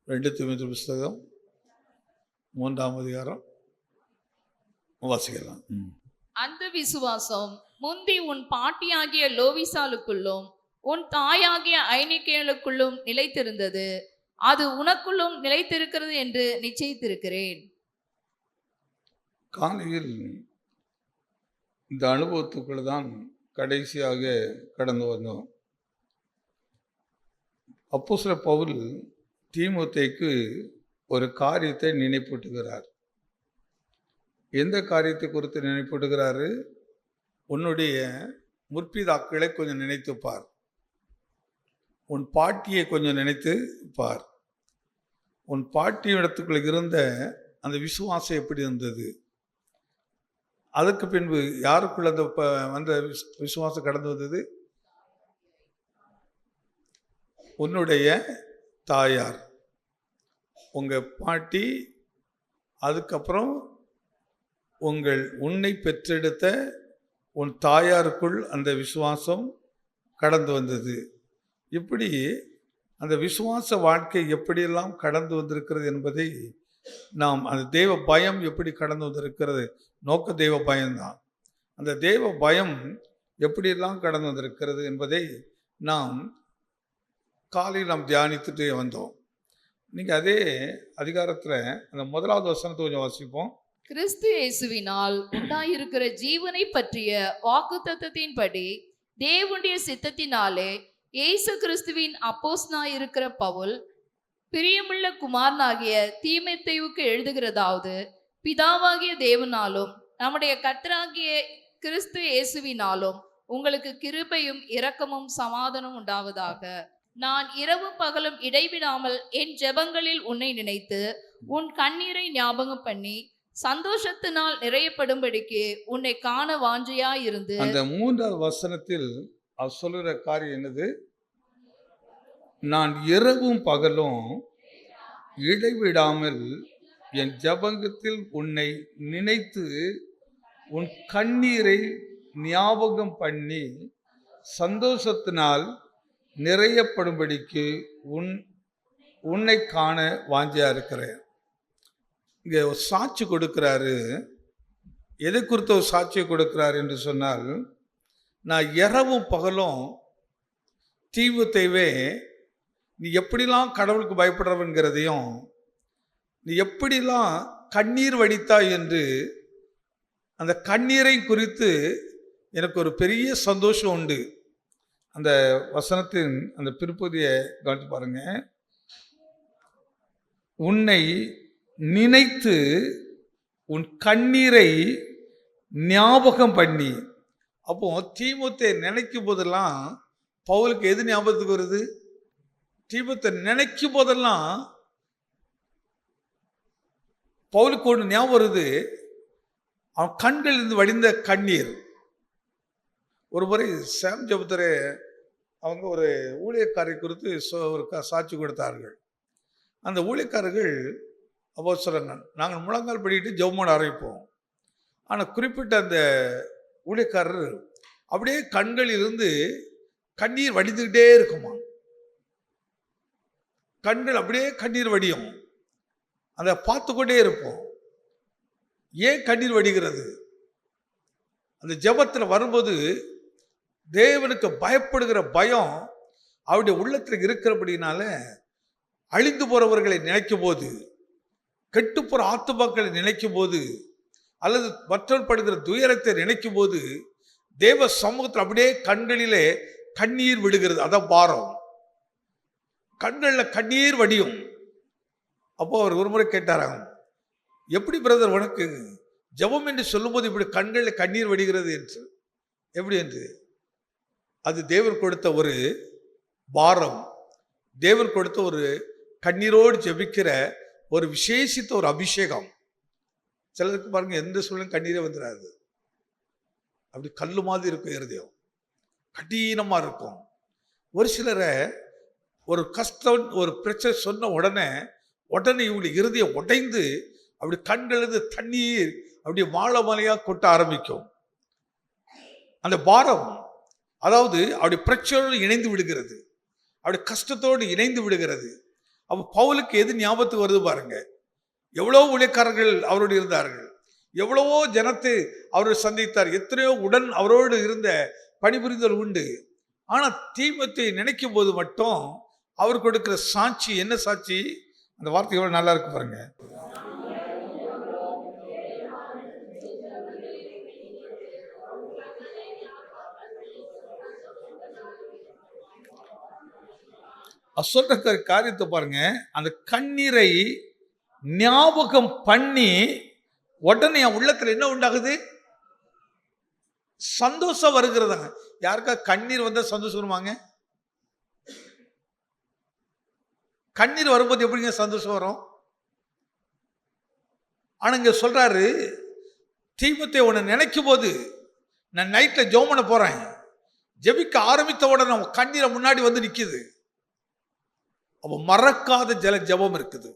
2 தீமோத்தேயு புஸ்தகம் 3ஆம் அதிகாரம் வாசிக்கலாம். அந்த விசுவாசம் முந்தி உன் பாட்டியாகிய லோவிசாலுக்குள்ளும் உன் தாயாகிய ஐனிக்கேலுக்குள்ளும் நிலைத்திருந்தது, அது உனக்குள்ளும் நிலைத்திருக்கிறது என்று நிச்சயித்திருக்கிறேன். காலையில் இந்த அனுபவத்துக்குள் தான் கடைசியாக கடந்து வந்தோம். அப்போஸ்தலர் பவுல் தீமோத்தேயுக்கு ஒரு காரியத்தை நினைப்பூட்டுகிறார். எந்த காரியத்தை குறித்து நினைப்பூட்டுகிறாரு? உன்னுடைய முற்பிதாக்களை கொஞ்சம் நினைத்து பார், உன் பாட்டியை கொஞ்சம் நினைத்து பார். உன் பாட்டி இடத்துக்குள்ள இருந்த அந்த விசுவாசம் எப்படி இருந்தது? அதுக்கு பின்பு யாருக்குள்ள அந்த விசுவாசம் கடந்து வந்தது? உன்னுடைய தாயார், உங்க பாட்டி, அதுக்கப்புறம் உன்னை பெற்றெடுத்த உன் தாயாருக்குள் அந்த விசுவாசம் கடந்து வந்தது. இப்படி அந்த விசுவாச வாழ்க்கை எப்படியெல்லாம் கடந்து வந்திருக்கிறது என்பதை நாம், அந்த தெய்வ பயம் எப்படி கடந்து வந்திருக்கிறது, நோக்க தெய்வ பயம்தான். அந்த தெய்வ பயம் எப்படியெல்லாம் கடந்து வந்திருக்கிறது என்பதை நாம் காலையில் நாம் தியானித்துட்டு வந்தோம். நீங்கள் அதே அதிகாரத்தில் அந்த 1வது வசனத்தை கொஞ்சம் வாசிப்போம். கிறிஸ்து இயேசுவினால் உண்டாயிருக்கிற ஜீவனை பற்றிய வாக்குத்தத்தத்தின்படி தேவனுடைய சித்தத்தினாலே இயேசு கிறிஸ்துவின் அப்போஸ்தலனாயிருக்கிற பவுல் பிரியமுள்ள குமாரனாகிய தீமோத்தேயுவுக்கு எழுதுகிறதாவது, பிதாவாகிய தேவனாலும் நம்முடைய கர்த்தராகிய கிறிஸ்து இயேசுவினாலும் உங்களுக்கு கிருபையும் இரக்கமும் சமாதானம் உண்டாவதாக. நான் இரவும் பகலும் இடைவிடாமல் என் ஜெபங்களில் உன்னை நினைத்து உன் கண்ணீரை ஞாபகம் பண்ணி சந்தோஷத்தினால் நிறையப்படும்படிக்கு உன்னை காண வாஞ்சையாயிருந்து. அந்த 3வது வசனத்தில் அவர் சொல்லுகிற காரியம் என்னது? நான் இரவும் பகலும் இடைவிடாமல் என் ஜபங்கத்தில் உன்னை நினைத்து உன் கண்ணீரை ஞாபகம் பண்ணி சந்தோஷத்தினால் நிறையப்படும்படிக்கு உன்னை காண வாஞ்சியா இருக்கிறேன். இங்கே ஒரு சாட்சி கொடுக்கிறாரு. எதை குறித்த ஒரு சாட்சியை கொடுக்கிறார் என்று சொன்னால், நான் இரவும் பகலும் தீமோத்தேயுவே, நீ எப்படிலாம் கடவுளுக்கு பயப்படுறவன்கிறதையும், நீ எப்படிலாம் கண்ணீர் வடித்தாய் என்று, அந்த கண்ணீரை குறித்து எனக்கு ஒரு பெரிய சந்தோஷம் உண்டு. அந்த வசனத்தின் அந்த பிற்பகுதியை கவனித்து பாருங்க. உன்னை நினைத்து உன் கண்ணீரை ஞாபகம் பண்ணி. அப்போ தீமோத்தேயு நினைக்கும் போதெல்லாம் பவுலுக்கு எது ஞாபகத்துக்கு வருது? தீமோத்தேயு நினைக்கும் போதெல்லாம் பவுலுக்கு ஒன்று ஞாபகம் வருது, அவன் கண்களிலிருந்து வடிந்த கண்ணீர். ஒரு முறை சாம் ஜபத்தரே அவங்க ஒரு ஊழியக்காரை குறித்து ஒரு சாட்சி கொடுத்தார்கள். அந்த ஊழியக்காரர்கள் அப்போஸ்தலர்கள், நாங்கள் முழங்கால் படிக்கிட்டு ஜெபம் ஆரம்பிப்போம். ஆனால் குறிப்பிட்ட அந்த ஊழியக்காரர் அப்படியே கண்களிலிருந்து கண்ணீர் வடிந்துக்கிட்டே இருக்குமா. கண்கள் அப்படியே கண்ணீர் வடியும். அதை பார்த்து கொண்டே இருப்போம். ஏன் கண்ணீர் வடிகிறது? அந்த ஜெபத்தில் வரும்போது தேவனுக்கு பயப்படுகிற பயம் அவருடைய உள்ளத்தில் இருக்கிறபடினால, அழிந்து போறவர்களை நினைக்கும் போது, கெட்டு போற ஆத்துமாக்களை நினைக்கும் போது, அல்லது மற்றவர் படுகிற துயரத்தை நினைக்கும் போது, தேவ சமூகத்தில் அப்படியே கண்களிலே கண்ணீர் விடுகிறது. அதான் பாரம். கண்களில் கண்ணீர் வடியும். அப்போ அவர் ஒரு முறை கேட்டாராம், எப்படி பிரதர் உனக்கு ஜெபம் என்று சொல்லும்போது இப்படி கண்களில் கண்ணீர் வடிகிறது என்று, எப்படி என்று? அது தேவர் கொடுத்த ஒரு பாரம், தேவர் கொடுத்த ஒரு கண்ணீரோடு ஜெபிக்கிற ஒரு விசேஷித்த ஒரு அபிஷேகம். சிலருக்கு பாருங்க, எந்த சூழலும் கண்ணீரே வந்துடாது. அப்படி கல்லு மாதிரி இருக்கும் இருதயம், கடினமா இருக்கும். ஒரு சிலரை ஒரு கஷ்டம், ஒரு பிரச்சனை சொன்ன உடனே இவங்களுடைய இருதயம் உடைந்து அப்படி கண்களிலிருந்து தண்ணீர் அப்படி மாலை மலையா கொட்ட ஆரம்பிக்கும். அந்த பாரம், அதாவது அப்படி பிரச்சனையோடு இணைந்து விடுகிறது, அப்படி கஷ்டத்தோடு இணைந்து விடுகிறது. அப்ப பவுலுக்கு எது ஞாபகத்துக்கு வருது பாருங்க. எவ்வளவோ ஊழியக்காரர்கள் அவரோடு இருந்தார்கள், எவ்வளவோ ஜனத்தை அவர் சந்தித்தார், எத்தனையோ உடன் அவரோடு இருந்த பணிபுரிதல் உண்டு. ஆனா தீமோத்தேயை நினைக்கும் போது மட்டும் அவர் கொடுக்கிற சாட்சி என்ன சாட்சி? அந்த வார்த்தை எவ்வளவு நல்லா இருக்கு பாருங்க. சொல்ற காரியத்தை பாருங்க. அந்த கண்ணீரை ஞாபகம் பண்ணி உடனே என் உள்ளத்துல என்ன உண்டாகுது? சந்தோஷம் வருகிறதாங்க. யாருக்கா கண்ணீர் வந்தா சந்தோஷம் வருவாங்க? கண்ணீர் வரும்போது எப்படிங்க சந்தோஷம் வரும்? ஆனா இங்க சொல்றாரு, தீமோத்தேயு உன்னை நினைக்கும் போது நான் நைட்ல ஜெபம் பண்ண போறேன், ஜெபிக்க ஆரம்பித்த உடனே கண்ணீரை முன்னாடி வந்து நிக்குது. அப்ப மறக்காத ஜெபம் இருக்குது,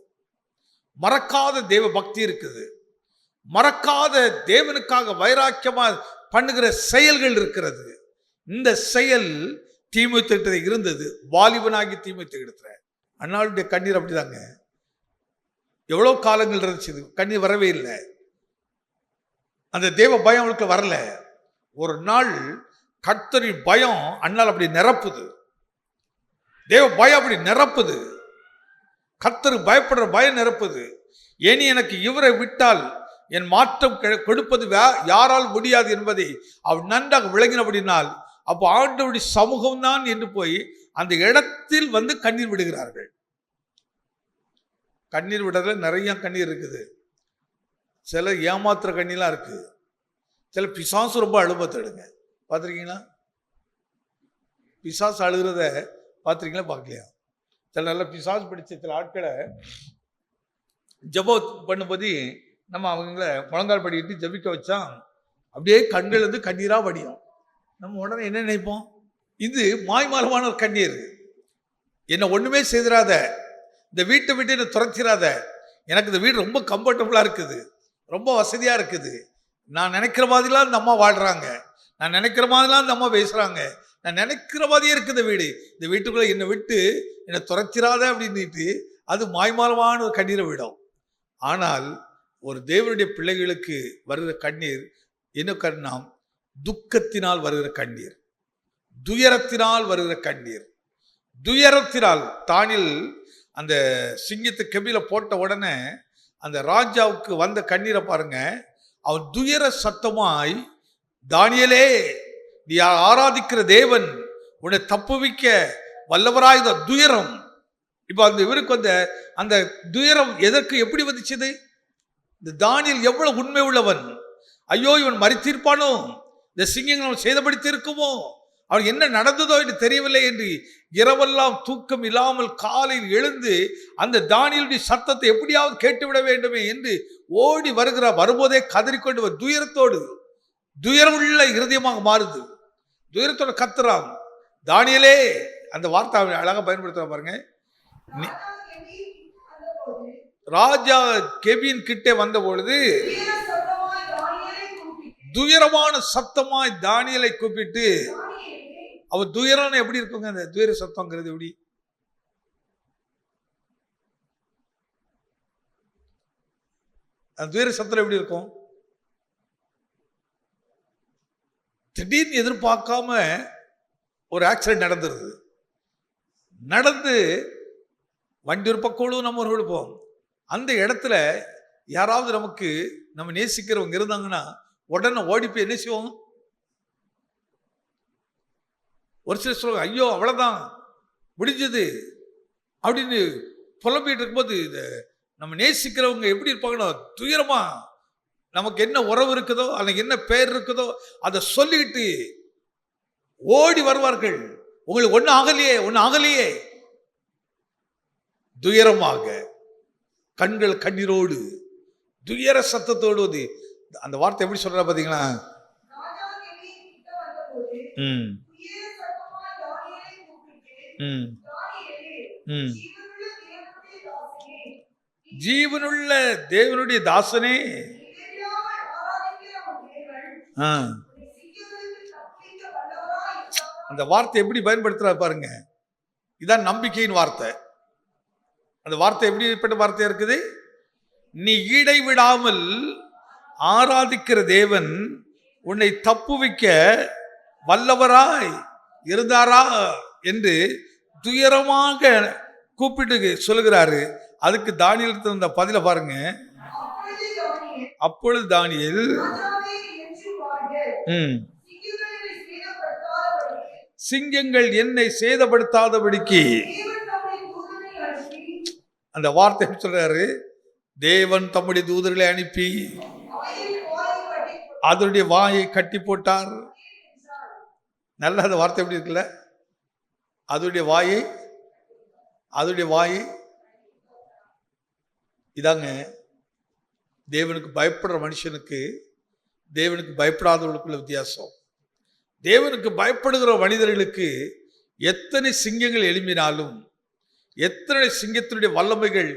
மறக்காத தேவ பக்தி இருக்குது, மறக்காத தேவனுக்காக வைராக்கியமா பண்ணுகிற செயல்கள் இருக்கிறது. இந்த செயல் தீமோத்தேயுவிடம் இருந்தது. வாலிபனாகி தீமோத்தேயு இடத்துல அண்ணாளுடைய கண்ணீர் அப்படிதாங்க. எவ்வளவு காலங்கள் இருந்துச்சு, கண்ணீர் வரவே இல்லை. அந்த தேவ பயம் அவளுக்கு வரல. ஒரு நாள் கர்த்தரின் பயம் அண்ணால் அப்படி நிரப்புது, தேவ பயம் அப்படி நிரப்புது, கர்த்தருக்கு பயப்படுற பயம் நிரப்புது. இனி எனக்கு இவரை விட்டால் என் மாற்றம் கொடுப்பது யாரால் முடியாது என்பதை அவள் நன்றாக விளங்கினபடினால் அப்போ ஆண்டவருடைய சமூகம் தான் என்று போய் அந்த இடத்தில் வந்து கண்ணீர் விடுகிறார்கள். கண்ணீர் விடுறதுல நிறைய கண்ணீர் இருக்குது. சில ஏமாத்துற கண்ணீர்லாம் இருக்கு, சில பிசாசு ரொம்ப அழுபத்தடுங்க. பார்த்துருக்கீங்களா? பிசாசு அழுகிறத பார்த்துருக்கீங்களா? பார்க்கலையா? சில நல்ல பிசாசு பிடிச்ச சில ஆட்களை ஜெபம் பண்ணும்போது நம்ம அவங்கள முழங்கால் படிக்கிட்டு ஜெபிக்க வச்சா அப்படியே கண்கள் வந்து கண்ணீரா வடியும். நம்ம உடனே என்ன நினைப்போம்? இது மாய்மாலமான ஒரு கண்ணீர். என்னை ஒண்ணுமே செய்திராத, இந்த வீட்டை விட்டு என்னை துரத்திராத, எனக்கு இந்த வீடு ரொம்ப கம்ஃபர்டபுளா இருக்குது, ரொம்ப வசதியா இருக்குது, நான் நினைக்கிற மாதிரிலாம் இந்த அம்மா வாழ்றாங்க, நான் நினைக்கிற மாதிரிலாம் இந்த அம்மா பேசுறாங்க, நான் நினைக்கிற மாதிரியே இருக்கு இந்த வீடு, இந்த வீட்டுக்குள்ள என்னை விட்டு என்னை துரத்திராத அப்படின்ட்டு அது மாய்மாலமான ஒரு கண்ணீரை விடும். ஆனால் ஒரு தேவனுடைய பிள்ளைகளுக்கு வருகிற கண்ணீர் என்ன கண்ணாம்? துக்கத்தினால் வருகிற கண்ணீர், துயரத்தினால் வருகிற கண்ணீர், துயரத்தினால். தானியேல் அந்த சிங்கத்தை கெபில போட்ட உடனே அந்த ராஜாவுக்கு வந்த கண்ணீரை பாருங்க. அவன் துயர சத்தமாய், தானியேலே நீ ஆராதிக்கிற தேவன் உன்னை தப்புவிக்க வல்லவராய், துயரம். இப்ப அந்த இவருக்கு வந்த அந்த துயரம் எதற்கு எப்படி வந்துச்சது? இந்த தானியேல் எவ்வளவு உண்மை உள்ளவன், ஐயோ இவன் மரித்திருப்பானோ, இந்த சிங்கங்கள் செய்தபடி இருக்குமோ, அவன் என்ன நடந்ததோ என்று தெரியவில்லை என்று இரவெல்லாம் தூக்கம் இல்லாமல் காலையில் எழுந்து அந்த தானியேலுடைய சத்தத்தை எப்படியாவது கேட்டுவிட வேண்டுமே என்று ஓடி வரும்போதே கதறிக்கொண்டு துயரத்தோடு, துயரம் உள்ள இருதயமாக மாறுது, துயரத்தோட கத்துறான். தானியேலே, அந்த வார்த்தை அழகா பயன்படுத்துற பாருங்க. ராஜா கெபின் கிட்டே வந்த பொழுது துயரமான சத்தமாய் தானியேலை கூப்பிட்டு, அவர் துயரம் எப்படி இருக்குங்க? அந்த துயர சத்தம்ங்கிறது எப்படி? அந்த துயர சத்தம் எப்படி இருக்கும்? திடீர்னு எதிர்பார்க்காம ஒரு ஆக்சிடென்ட் நடந்துருது. நடந்து வண்டி ஒரு பக்கம் நம்ம ஒரு விழுப்போம். அந்த இடத்துல யாராவது நமக்கு நம்ம நேசிக்கிறவங்க இருந்தாங்கன்னா உடனே ஓடி போய் என்ன செய்வோம்? ஒரு சில சொல்லுவாங்க, ஐயோ அவ்வளவுதான் முடிஞ்சது அப்படின்னு புலம்பிட்டு இருக்கும்போது நம்ம நேசிக்கிறவங்க எப்படி இருப்பாங்கன்னா துயரமா, நமக்கு என்ன உறவு இருக்குதோ அல்லது என்ன பெயர் இருக்குதோ அதை சொல்லிட்டு ஓடி வருவார்கள். உங்களுக்கு ஒண்ணு ஆகலையே, துயரமாக கண்கள் கண்ணீரோடு துயர சத்தத்தோடு. அந்த வார்த்தை எப்படி சொல்ற பாத்தீங்களா? ஜீவனுள்ள தேவனுடைய தாசனே, அந்த வார்த்தை எப்படி பயன்படுத்துற பாருங்க. இதான் நம்பிக்கையின் வார்த்தை. அந்த வார்த்தை எப்படிப்பட்ட வார்த்தையா இருக்குது? நீ இடைவிடாமல் ஆராதிக்கிற தேவன் உன்னை தப்புவிக்க வல்லவராய் இருந்தாரா என்று துயரமாக கூப்பிட்டு சொல்லுகிறாரு. அதுக்கு தானியேல் தந்த பதில பாருங்க. அப்பொழுது தானியேல் சிங்கங்கள் என்னை சேதப்படுத்தாதபடிக்கு, அந்த வார்த்தை எப்படி சொல்றாரு? தேவன் தம்முடைய தூதர்களை அனுப்பி அதனுடைய வாயை கட்டி போட்டார். நல்ல அந்த வார்த்தை எப்படி இருக்குல்ல? அதனுடைய வாயை இதாங்க தேவனுக்கு பயப்படுற மனுஷனுக்கு தேவனுக்கு பயப்படாதவர்களுக்குள்ள வித்தியாசம். தேவனுக்கு பயப்படுகிற மனிதர்களுக்கு எத்தனை சிங்கங்கள் எழும்பினாலும், எத்தனை சிங்கத்தினுடைய வல்லமைகள்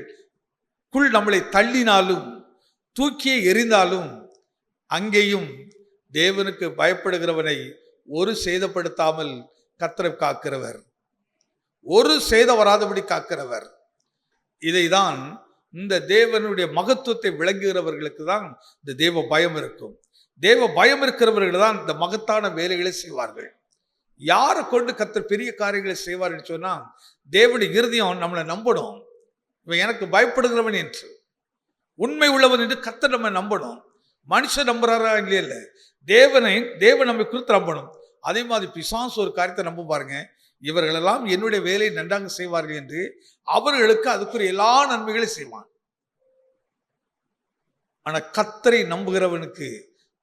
நம்மளை தள்ளினாலும், தூக்கியே எறிந்தாலும், அங்கேயும் தேவனுக்கு பயப்படுகிறவனை ஒரு சேதப்படுத்தாமல் கர்த்தர் காக்கிறவர், ஒரு சேதம் வராதபடி காக்கிறவர். இதைதான் இந்த தேவனுடைய மகத்துவத்தை விளங்குகிறவர்களுக்கு தான் இந்த தேவ பயம் இருக்கும். தேவ பயம் இருக்கிறவர்கள் தான் இந்த மகத்தான வேலைகளை செய்வார்கள். யாரை கொண்டு கர்த்தர் பெரிய காரியங்களை செய்வார்னு சொன்னா, தேவனுடைய இருதயம் நம்மளை நம்பணும். இவன் எனக்கு பயப்படுகிறவன் என்று, உண்மை உள்ளவன் என்று கர்த்தர் நம்ம நம்பணும். மனுஷன் நம்புறாரா இல்லையில்ல, தேவன் நம்மை குறித்து நம்பணும். அதே மாதிரி பிசாசு ஒரு காரியத்தை நம்ப பாருங்க, இவர்களெல்லாம் என்னுடைய வேலையை நன்றாக செய்வார்கள் என்று அவர்களுக்கு அதுக்குரிய எல்லா நன்மைகளையும் செய்வான். ஆனா கர்த்தரை நம்புகிறவனுக்கு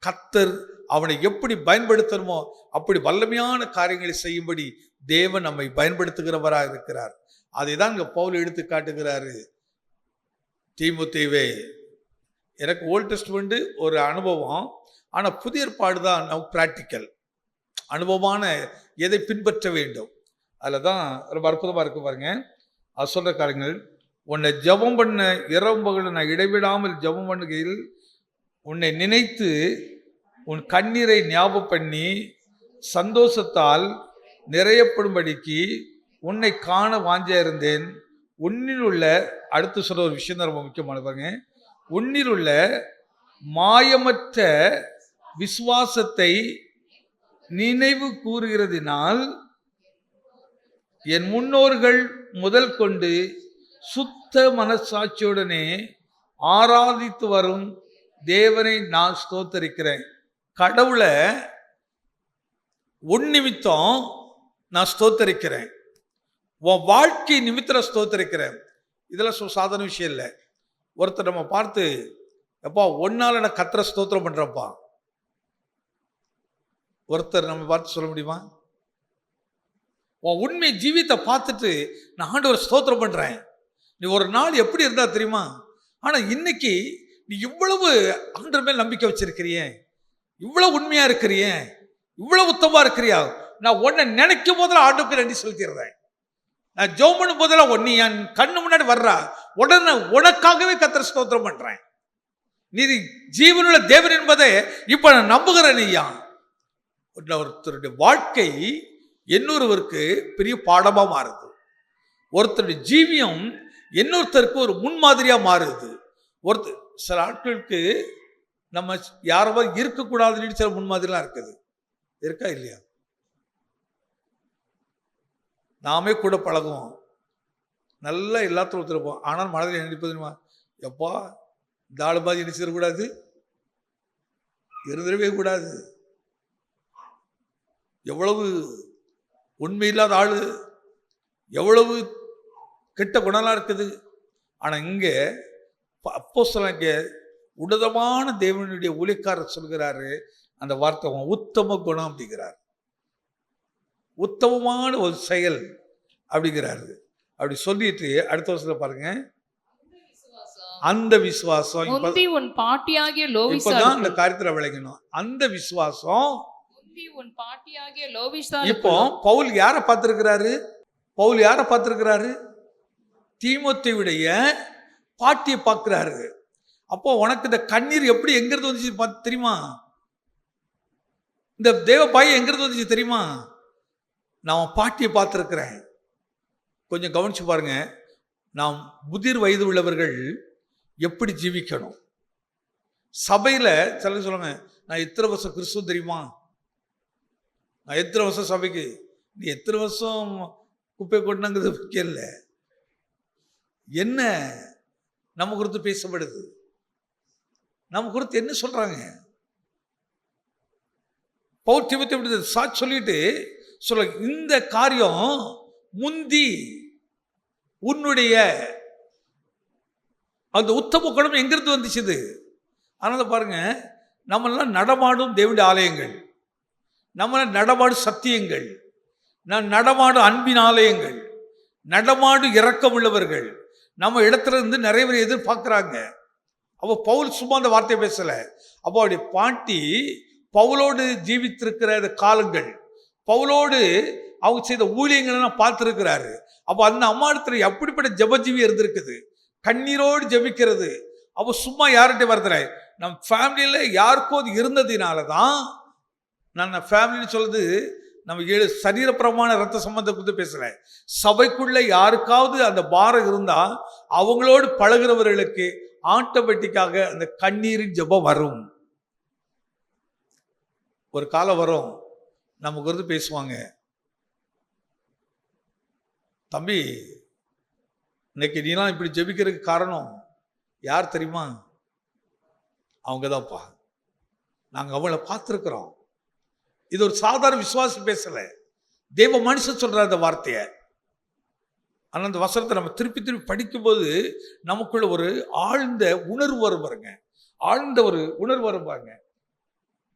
கர்த்தர் அவனை எப்படி பயன்படுத்தணுமோ அப்படி வல்லமையான காரியங்களை செய்யும்படி தேவன் நம்மை பயன்படுத்துகிறவராக இருக்கிறார். அதை தான் இங்க பவுல் எடுத்து காட்டுகிறாரு. தீமோத்தேயுவே, எனக்கு ஓல்ட் டெஸ்ட்மெண்ட் ஒரு அனுபவம், ஆனா புதிய ஏற்பாடு தான் நமக்கு பிராக்டிக்கல் அனுபவமான எதை பின்பற்ற வேண்டும். அதில் தான் ரொம்ப அற்புதமாக இருக்கு பாருங்க. அது சொல்ற காரியங்கள், உன்னை ஜெபம் பண்ண இரவு பகல் நான் இடைவிடாமல் ஜெபம் பண்ணுகையில் உன்னை நினைத்து உன் கண்ணீரை ஞாபகம் பண்ணி சந்தோஷத்தால் நிறையப்படும்படிக்கு உன்னை காண வாஞ்சியா இருந்தேன். உன்னில் உள்ள, அடுத்து சொல்ற ஒரு விஷயம் தான் ரொம்ப முக்கியமான பாருங்க, உன்னில் உள்ள மாயமற்ற விசுவாசத்தை நினைவு கூறுகிறதினால் என் முன்னோர்கள் முதல் கொண்டு சுத்த மனசாட்சியுடனே ஆராதித்து வரும் தேவனை நான் ஸ்தோத்தரிக்கிறேன். கடவுளை உன் நிமித்தம் நான் ஸ்தோத்தரிக்கிறேன், உன் வாழ்க்கை நிமித்தம் ஸ்தோத்தரிக்கிறேன். இதெல்லாம் சாதாரண விஷயம் இல்லை. ஒருத்தர் நம்ம பார்த்து, எப்பா ஒன்னால நான் கர்த்தரை ஸ்தோத்திரம் பண்றப்பா, ஒருத்தர் நம்ம பார்த்து சொல்ல முடியுமா? உன் உண்மை ஜீவித்தை பார்த்துட்டு நான் ஆண்டவரை ஸ்தோத்திரம் பண்றேன், நீ ஒரு நாள் எப்படி இருந்தா தெரியுமா, ஆனா இன்னைக்கு நீ இவ்வளவு ஆண்டவர் மேல் நம்பிக்கை வச்சிருக்கிறிய, இவ்வளவு உண்மையா இருக்கிறிய, இவ்வளவு உத்தமா இருக்கிறியா, நான் உன்னை நினைக்கும் போதில் ஆண்டவருக்கு நன்றி செலுத்திடுறேன். நான் ஜெபம் பண்ணும் போதெல்லாம் நீ என் கண்ணு முன்னாடி வர்றா, உடனே உனக்காகவே கர்த்தரை ஸ்தோத்திரம் பண்றேன். நீ ஜீவனுள்ள தேவன் என்பதை இப்ப நான் நம்புகிறேன். ஐயா, ஒருத்தருடைய வாழ்க்கை இன்னொருவருக்கு பெரிய பாடமா மாறுது. ஒருத்தருடைய ஜீவியம் இன்னொருத்தருக்கு ஒரு முன்மாதிரியா மாறுது. ஒருத்தர் சில ஆட்களுக்கு நம்ம யாரோ இருக்கக்கூடாதுன்னு சில முன்மாதிரிலாம் இருக்குது, இருக்கா இல்லையா? நாமே கூட பழகுவோம், நல்லா எல்லாத்தையும் ஒருத்தருப்போம், ஆனால் மனதில் நினைப்பதுமா, எப்பா இந்த ஆளு மாதிரி நினைச்சிடக்கூடாது, இருந்துடவே கூடாது. எவ்வளவு உண்மை இல்லாத ஆளு, எவ்வளவு கெட்ட குணம்லாம் இருக்குது. ஆனால் இங்கே அப்போஸ்தலன் இங்கே உன்னதமான தேவனுடைய ஊழியக்காரர் சொல்கிறாரு, அந்த வார்த்தை உத்தம குணம் அப்படிங்கிறார், உத்தமமான ஒரு செயல் அப்படிங்கிறாரு. அப்படி சொல்லிட்டு அடுத்த வருஷத்துல பாருங்க, அந்த விசுவாசம் உன் பாட்டியாகிய லோவிசா, இப்பதான் இந்த காரியத்துல விளங்கணும். அந்த விசுவாசம் உன் பாட்டியாகிய லோவிசா. இப்போ பவுல் யாரை பார்த்திருக்கிறாரு? பவுல் யாரை பார்த்திருக்கிறாரு? தீமோத்தேயுடைய பாட்டியை பார்க்கிறாரு. அப்போ உனக்கு இந்த கண்ணீர் எப்படி எங்கிருந்து வந்துச்சு தெரியுமா? இந்த தேவ பயம் எங்கிருந்து வந்துச்சு தெரியுமா? நான் பாட்டியை பார்த்துருக்கிறேன். கொஞ்சம் கவனிச்சு பாருங்க. நாம் முதிர் வயது உள்ளவர்கள் எப்படி ஜீவிக்கணும். சபையில் சில சொல்லுங்க, நான் எத்தனை வருஷம் கிறிஸ்துவ தெரியுமா, நான் எத்தனை வருஷம் சபைக்கு, நீ எத்தனை வருஷம் குப்பை கொட்டினங்கிறது முக்கியம் இல்லை, என்ன நம்ம குறித்து பேசப்படுது, நம்ம குறித்து என்ன சொல்றாங்க. பவுல் தீமோத்தேயுக்கு சாட்சி சொல்லிட்டு சொல்ல, இந்த காரியம் முந்தி உன்னுடைய அந்த உத்தம குணம் எங்கிருந்து வந்துச்சுது. அதனால பாருங்க, நம்மளாம் நடமாடும் தேவனுடைய ஆலயங்கள், நம்ம நடமாடும் சத்தியங்கள், நடமாடும் அன்பின் ஆலயங்கள், நடமாடும் இரக்கம் உள்ளவர்கள் நம்ம இடத்துல இருந்து நிறைய பேர் எதிர்பார்க்குறாங்க. அப்போ பவுல் சும்மா அந்த வார்த்தையை பேசல. அப்போ அவருடைய பாட்டி பவுலோடு ஜீவித்திருக்கிற காலங்கள், பவுலோடு அவங்க செய்த ஊழியங்கள்லாம் பார்த்துருக்கிறாரு. அப்போ அந்த அம்மா இடத்துல எப்படிப்பட்ட ஜபஜீவி இருந்திருக்குது, கண்ணீரோடு ஜபிக்கிறது. அப்போ சும்மா யார்கிட்ட வரதுல, நம்ம ஃபேமிலியில் யாருக்கும் அது இருந்ததுனால தான். நான் ஃபேமிலின்னு சொல்லுது நம்ம சரீரப்பிரமான ரத்த சம்பந்தம் கொடுத்து பேசல. சபைக்குள்ள யாருக்காவது அந்த பாரம் இருந்தால் அவங்களோடு பழகிறவர்களுக்கு ஆட்டோமேட்டிக்காக அந்த கண்ணீரின் ஜபம் வரும். ஒரு காலம் வரும், நமக்கு வந்து பேசுவாங்க, தம்பி இன்னைக்கு நீலாம் இப்படி ஜெபிக்கிறதுக்கு காரணம் யார் தெரியுமா, அவங்க தான்ப்பா, நாங்கள் அவங்கள பார்த்துருக்குறோம். இது ஒரு சாதாரண விசுவாசி பேசல, தேவ மனுஷன் சொல்ற அந்த வார்த்தையை. ஆனால் அந்த வசனத்தை நம்ம திருப்பி திருப்பி படிக்கும்போது நமக்குள்ள ஒரு ஆழ்ந்த உணர்வு வரும் பாருங்க, ஆழ்ந்த ஒரு உணர்வு வரும் பாருங்க.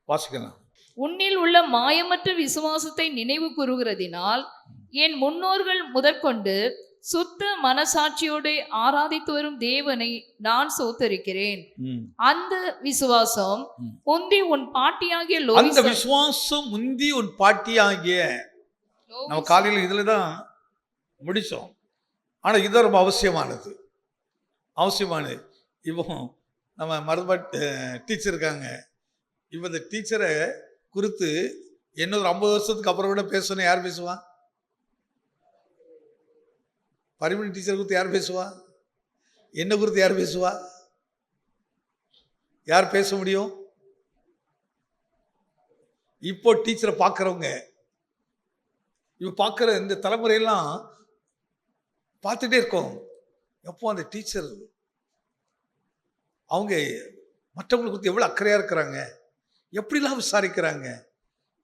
வாசிக்கலாம். உன்னில் உள்ள மாயமற்ற விசுவாசத்தை நினைவு கூறுகிறதினால் என் முன்னோர்கள் முதற்கொண்டு சுத்த மனசாட்சியோடு ஆராதித்து வரும் தேவனை நான் சோத்தரிக்கிறேன். அந்த விசுவாசம் முந்தி உன் பாட்டியாகிய அந்த விசுவாசம் முந்தி உன் பாட்டியாகிய, நம்ம காலையில் இதுல தான் முடிச்சோம். ஆனா இது ரொம்ப அவசியமானது. இப்போ நம்ம மருத்துவ டீச்சர் இருக்காங்க, இப்போ இந்த டீச்சரை குறித்து இன்னொரு 50 வருஷத்துக்கு அப்புறம் கூட பேசணும். யார் பேசுவா? பர்மனன்ட் டீச்சர் குறித்து யார் பேசுவா? என்ன குறித்து யார் பேசுவா? யார் பேச முடியும்? இப்போ டீச்சரை பார்க்குறவங்க, இப்போ பார்க்குற இந்த தலைமுறையெல்லாம் பார்த்துட்டே இருக்கோம். எப்போ அந்த டீச்சர் அவங்க மற்றவங்களை குறித்து எவ்வளோ அக்கறையாக இருக்கிறாங்க, எப்படிலாம் விசாரிக்கிறாங்க,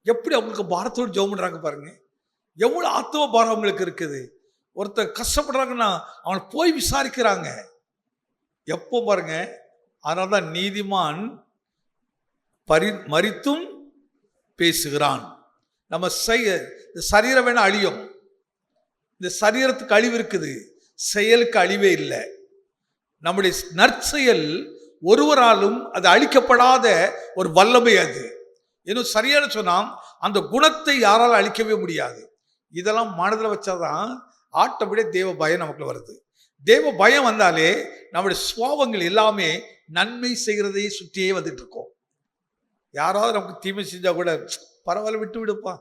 எப்படி அவங்களுக்கு பாரத்தோடு ஜெபம் பண்ணுறாங்க பாருங்க. எவ்வளோ ஆத்துவ பாரம் அவங்களுக்கு இருக்குது. ஒருத்தர் கஷ்டப்படுறாங்கன்னா அவங்களை போய் விசாரிக்கிறாங்க. எப்போ பாருங்க. அதனால தான் நீதிமான் மரித்தும் பேசுகிறான். நம்ம இந்த சரீரம் வேணா அழியும், இந்த சரீரத்துக்கு அழிவு இருக்குது, செயலுக்கு அழிவே இல்லை. நம்முடைய நற்செயல் ஒருவராலும் அது அழிக்கப்படாத ஒரு வல்லமை. அது இன்னும் சரியான சொன்னால் அந்த குணத்தை யாராலும் அழிக்கவே முடியாது. இதெல்லாம் மனதில் வச்சாதான் ஆட்டோமேட்டிக் தேவ பயம் நமக்கு வருது. தேவ பயம் வந்தாலே நம்முடைய சுவாபங்கள் எல்லாமே நன்மை செய்கிறதையே சுற்றியே வந்துட்டு இருக்கோம். யாராவது நமக்கு தீமை செஞ்சா கூட பரவாயில்ல விட்டு விடுப்பா,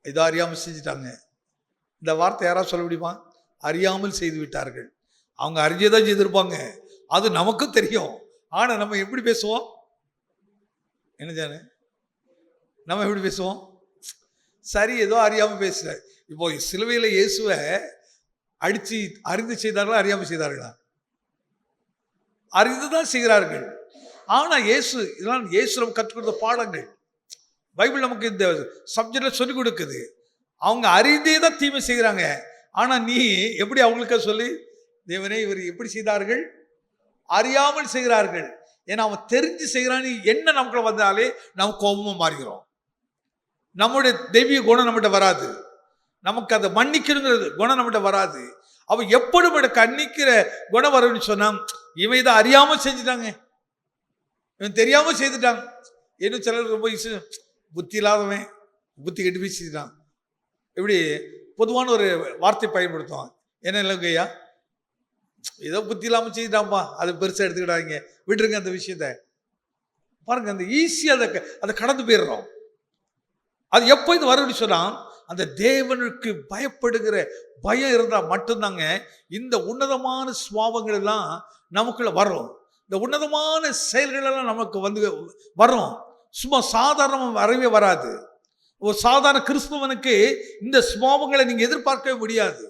இதை அறியாமல் செஞ்சுட்டாங்க, இந்த வார்த்தை யாராவது சொல்ல முடியுமா? அறியாமல் செய்து விட்டார்கள். அவங்க அறிஞ்சதான் செய்திருப்பாங்க, அது நமக்கும் தெரியும். ஆனா நம்ம எப்படி பேசுவோம்? என்ன ஜானு, நம்ம எப்படி பேசுவோம்? சரி, ஏதோ அறியாம பேசுற. இப்போ சிலுவையில் இயேசுவை அடிச்சு அறிந்து செய்தார்களா அறியாம செய்தார்களா? அறிந்துதான் செய்கிறார்கள். ஆனா இதெல்லாம் இயேசு நம்ம கற்றுக் கொடுத்த பாடங்கள். பைபிள் நமக்கு இந்த சப்ஜெக்ட்ல சொல்லிக் கொடுக்குது. அவங்க அறிந்தே தான் தீமை செய்கிறாங்க. ஆனா நீ எப்படி அவங்களுக்கு சொல்லி, தேவனே இவர் எப்படி செய்தார்கள்? அறியாமல் செய்கிறார்கள். ஏன்னா அவன் தெரிஞ்சு செய்கிறான்னு என்ன நமக்குள்ள வந்தாலே நம்ம கோபமா மாறுகிறோம். நம்முடைய தெய்வீக குணம் நம்மகிட்ட வராது, நமக்கு அதை மன்னிக்கணுங்கிறது குணம் நம்மகிட்ட வராது. அவன் எப்படிப்பட்ட கண்ணிக்கிற குணம் வரும்னு சொன்னா, இவன் இதை அறியாம செஞ்சுட்டாங்க, இவன் தெரியாம செய்துட்டாங்க. இன்னும் சிலர் ரொம்ப புத்தி இல்லாதவன், புத்தி கெட்டு போய் செஞ்சுட்டான். இப்படி பொதுவான ஒரு வார்த்தை பயன்படுத்துவான். என்ன இல்லைங்கய்யா, ஏதோ புத்தி இல்லாமல் செய்துட்டான்ப்பா, அதை பெருசாக எடுத்துக்கிட்டாங்க, விட்டுருங்க அந்த விஷயத்த. பாருங்க, அந்த ஈஸியாக அதை கடந்து போயிடுறோம். அது எப்போ இது வரும்னு சொன்னா, அந்த தேவனுக்கு பயப்படுகிற பயம் இருந்தா மட்டும்தாங்க இந்த உன்னதமான சுபாவங்கள் எல்லாம் நமக்குள்ள வரும். இந்த உன்னதமான செயல்கள் எல்லாம் நமக்கு வந்து வரும். சும்மா சாதாரணமாக வரவே வராது. ஒரு சாதாரண கிறிஸ்தவனுக்கு இந்த சுபாவங்களை நீங்க எதிர்பார்க்கவே முடியாது.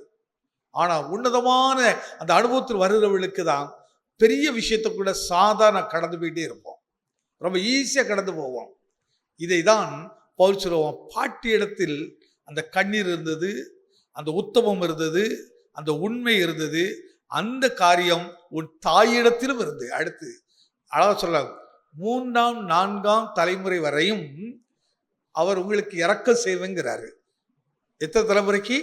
ஆனா உன்னதமான அந்த அனுபவத்தில் வருகிறவர்களுக்கு தான் பெரிய விஷயத்தை கூட சாதாரண கடந்து போயிட்டே இருப்போம். ரொம்ப ஈஸியா கடந்து போவோம். இதை தான் பவுல் சொல்லுவோம், பாட்டி இடத்தில் அந்த கண்ணீர் இருந்தது, அந்த உத்தமம் இருந்தது, அந்த உண்மை இருந்தது, அந்த காரியம் உன் தாயிடத்திலும் இருந்து. அடுத்து அழகா சொல்ல, 3ஆம் 4ஆம் தலைமுறை வரையும் அவர் உங்களுக்கு இரக்கம் செய்வேங்கிறாரு. எத்தனை தலைமுறைக்கு?